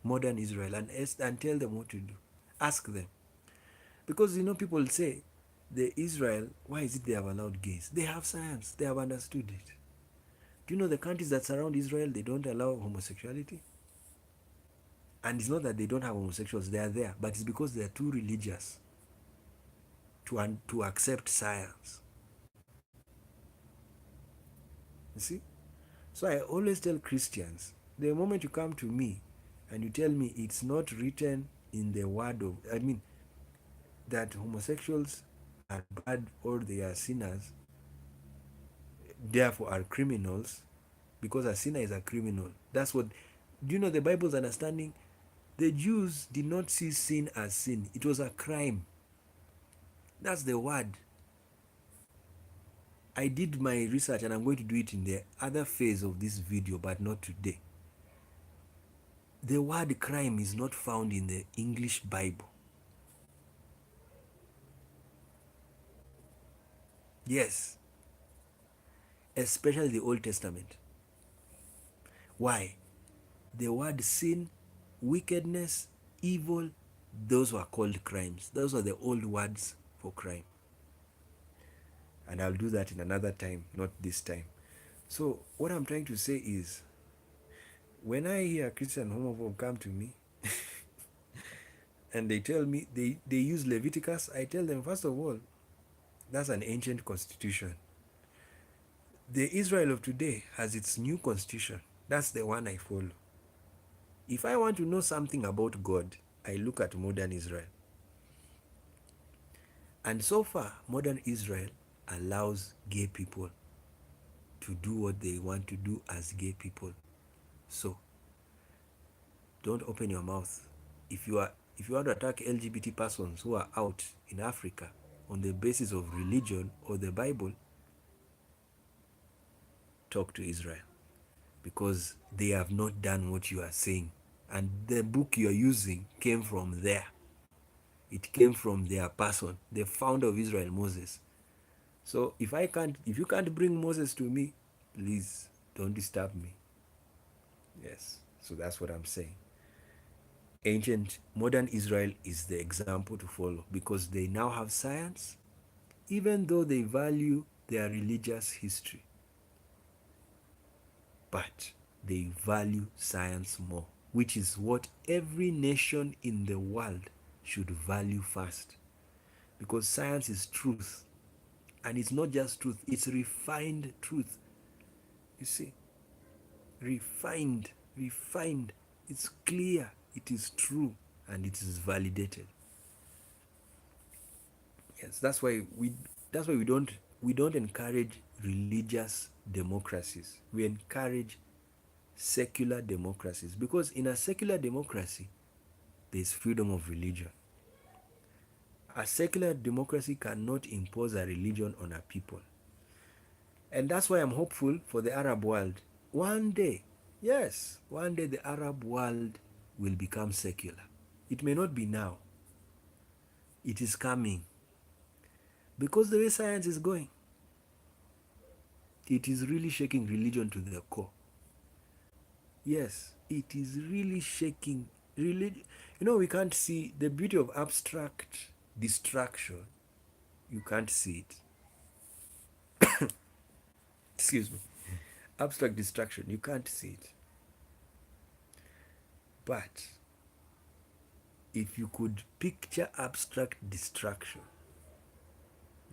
modern Israel, and tell them what to do. Ask them, because people say, the Israel, why is it they have allowed gays? They have science. They have understood it. Do you know the countries that surround Israel? They don't allow homosexuality. And it's not that they don't have homosexuals, they are there, but it's because they are too religious to accept science. You see? So I always tell Christians, the moment you come to me and you tell me it's not written in the word of, that homosexuals are bad or they are sinners, therefore are criminals, because a sinner is a criminal. That's what, do you know the Bible's understanding? The Jews did not see sin as sin, it was a crime. That's the word. I did my research and I'm going to do it in the other phase of this video, but not today. The word crime is not found in the English Bible. Yes, especially the Old Testament. Why? The word sin, wickedness, evil, those were called crimes. Those are the old words for crime. And I'll do that in another time, not this time. So what I'm trying to say is, when I hear a Christian homophobe come to me and they tell me they use Leviticus, I tell them, first of all, that's an ancient constitution. The Israel of today has its new constitution. That's the one I follow. If I want to know something about God, I look at modern Israel. And so far, modern Israel allows gay people to do what they want to do as gay people. So, don't open your mouth. If you want to attack LGBT persons who are out in Africa on the basis of religion or the Bible, talk to Israel, because they have not done what you are saying. And the book you are using came from there. It came from their person, the founder of Israel, Moses. So if you can't bring Moses to me, please don't disturb me. Yes. So that's what I'm saying. Ancient modern Israel is the example to follow, because they now have science, even though they value their religious history. But they value science more, which is what every nation in the world should value first. Because science is truth. And it's not just truth, it's refined truth. You see? Refined. It's clear, it is true, and it is validated. Yes, that's why we don't encourage religious democracies. We encourage secular democracies, because in a secular democracy there is freedom of religion. A secular democracy cannot impose a religion on a people. And that's why I'm hopeful for the Arab world. One day, yes, one day the Arab world will become secular. It may not be now. It is coming. Because the way science is going, it is really shaking religion to the core. Yes, it is really shaking religion. We can't see the beauty of abstract distraction. You can't see it. Excuse me. Abstract distraction, you can't see it. But if you could picture abstract distraction,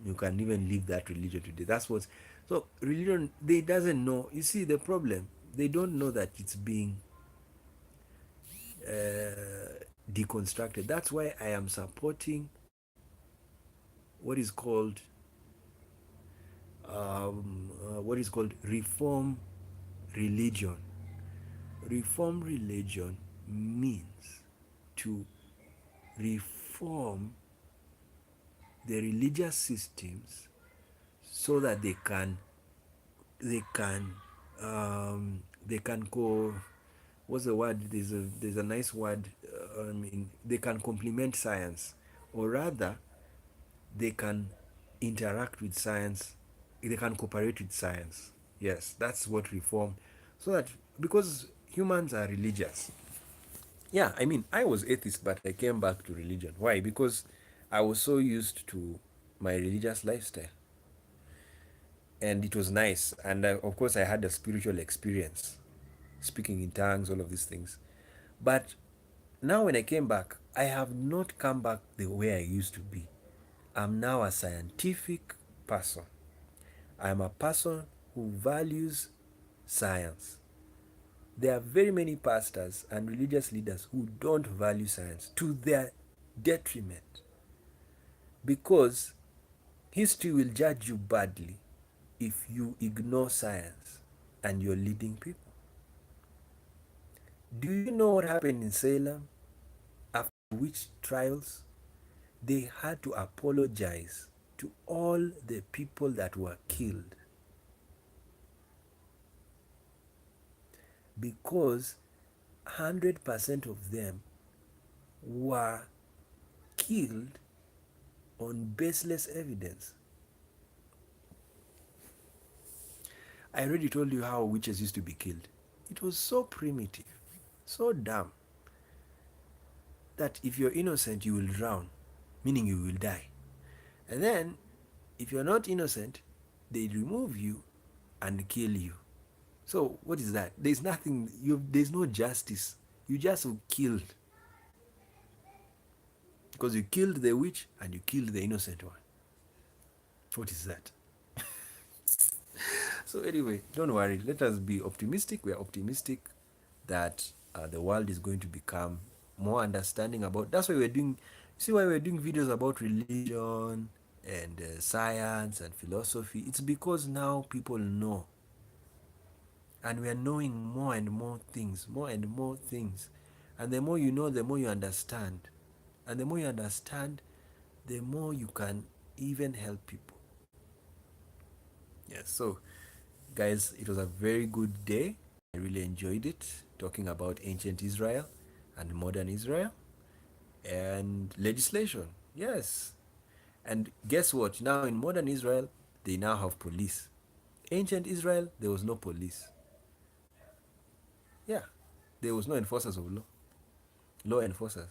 you can even leave that religion today. That's what. So religion, they doesn't know. You see the problem. They don't know that it's being deconstructed. That's why I am supporting what is called reform religion. Reform religion means to reform the religious systems so that they can what's the word? There's a nice word. I mean, they can complement science, or rather, they can interact with science. They can cooperate with science. Yes, that's what reform. So that, because humans are religious. Yeah, I mean, I was atheist, but I came back to religion. Why? Because I was so used to my religious lifestyle, and it was nice. And of course, I had a spiritual experience, speaking in tongues, all of these things. But now, when I came back, I have not come back the way I used to be. I'm now a scientific person. I'm a person who values science. There are very many pastors and religious leaders who don't value science, to their detriment, because history will judge you badly if you ignore science and you're leading people. Do you know what happened in Salem after witch trials? They had to apologize to all the people that were killed, because 100% of them were killed on baseless evidence. I already told you how witches used to be killed. It was so primitive, so dumb, that if you're innocent, you will drown, meaning you will die. And then, if you're not innocent, they remove you and kill you. So, what is that? There's nothing, there's no justice. You just killed. Because you killed the witch and you killed the innocent one. What is that? So anyway, don't worry. Let us be optimistic. We are optimistic that the world is going to become more understanding about. That's why we're doing. See why we're doing videos about religion and science and philosophy. It's because now people know, and we are knowing more and more things, more and more things. And the more you know, the more you understand, and the more you understand, the more you can even help people. Yes. So guys, it was a very good day. I really enjoyed it, talking about ancient Israel and modern Israel and legislation. Yes. And guess what? Now in modern Israel, they now have police. Ancient Israel, there was no police. Yeah. There was no enforcers of law. Law enforcers.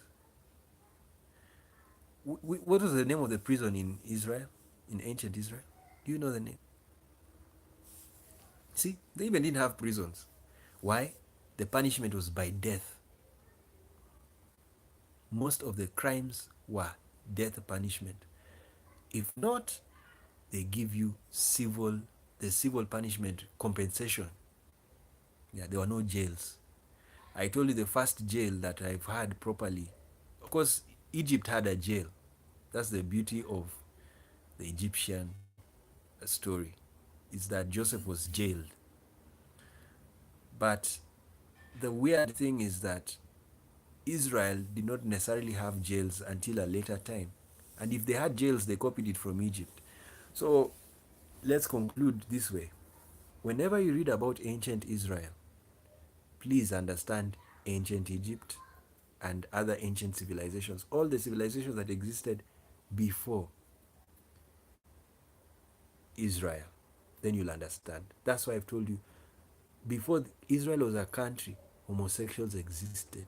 What was the name of the prison in Israel? In ancient Israel? Do you know the name? See, they even didn't have prisons. Why? The punishment was by death. Most of the crimes were death punishment. If not, they give you the civil punishment compensation. Yeah, there were no jails. I told you the first jail that I've had properly. Of course, Egypt had a jail. That's the beauty of the Egyptian story, is that Joseph was jailed. But the weird thing is that Israel did not necessarily have jails until a later time. And if they had jails, they copied it from Egypt. So let's conclude this way. Whenever you read about ancient Israel, please understand ancient Egypt and other ancient civilizations, all the civilizations that existed before Israel. Then you'll understand. That's why I've told you, before Israel was a country, homosexuals existed.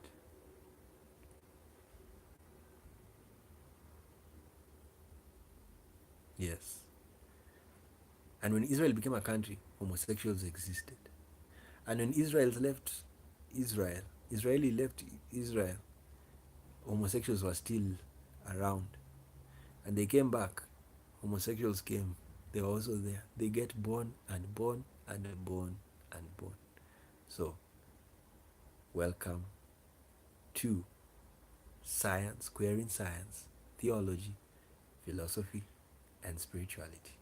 Yes. And when Israel became a country, homosexuals existed. And when Israel, Israeli left Israel, homosexuals were still around. And they came back, homosexuals came, they were also there. They get born and born and born and born. So, welcome to science, querying science, theology, philosophy, and spirituality.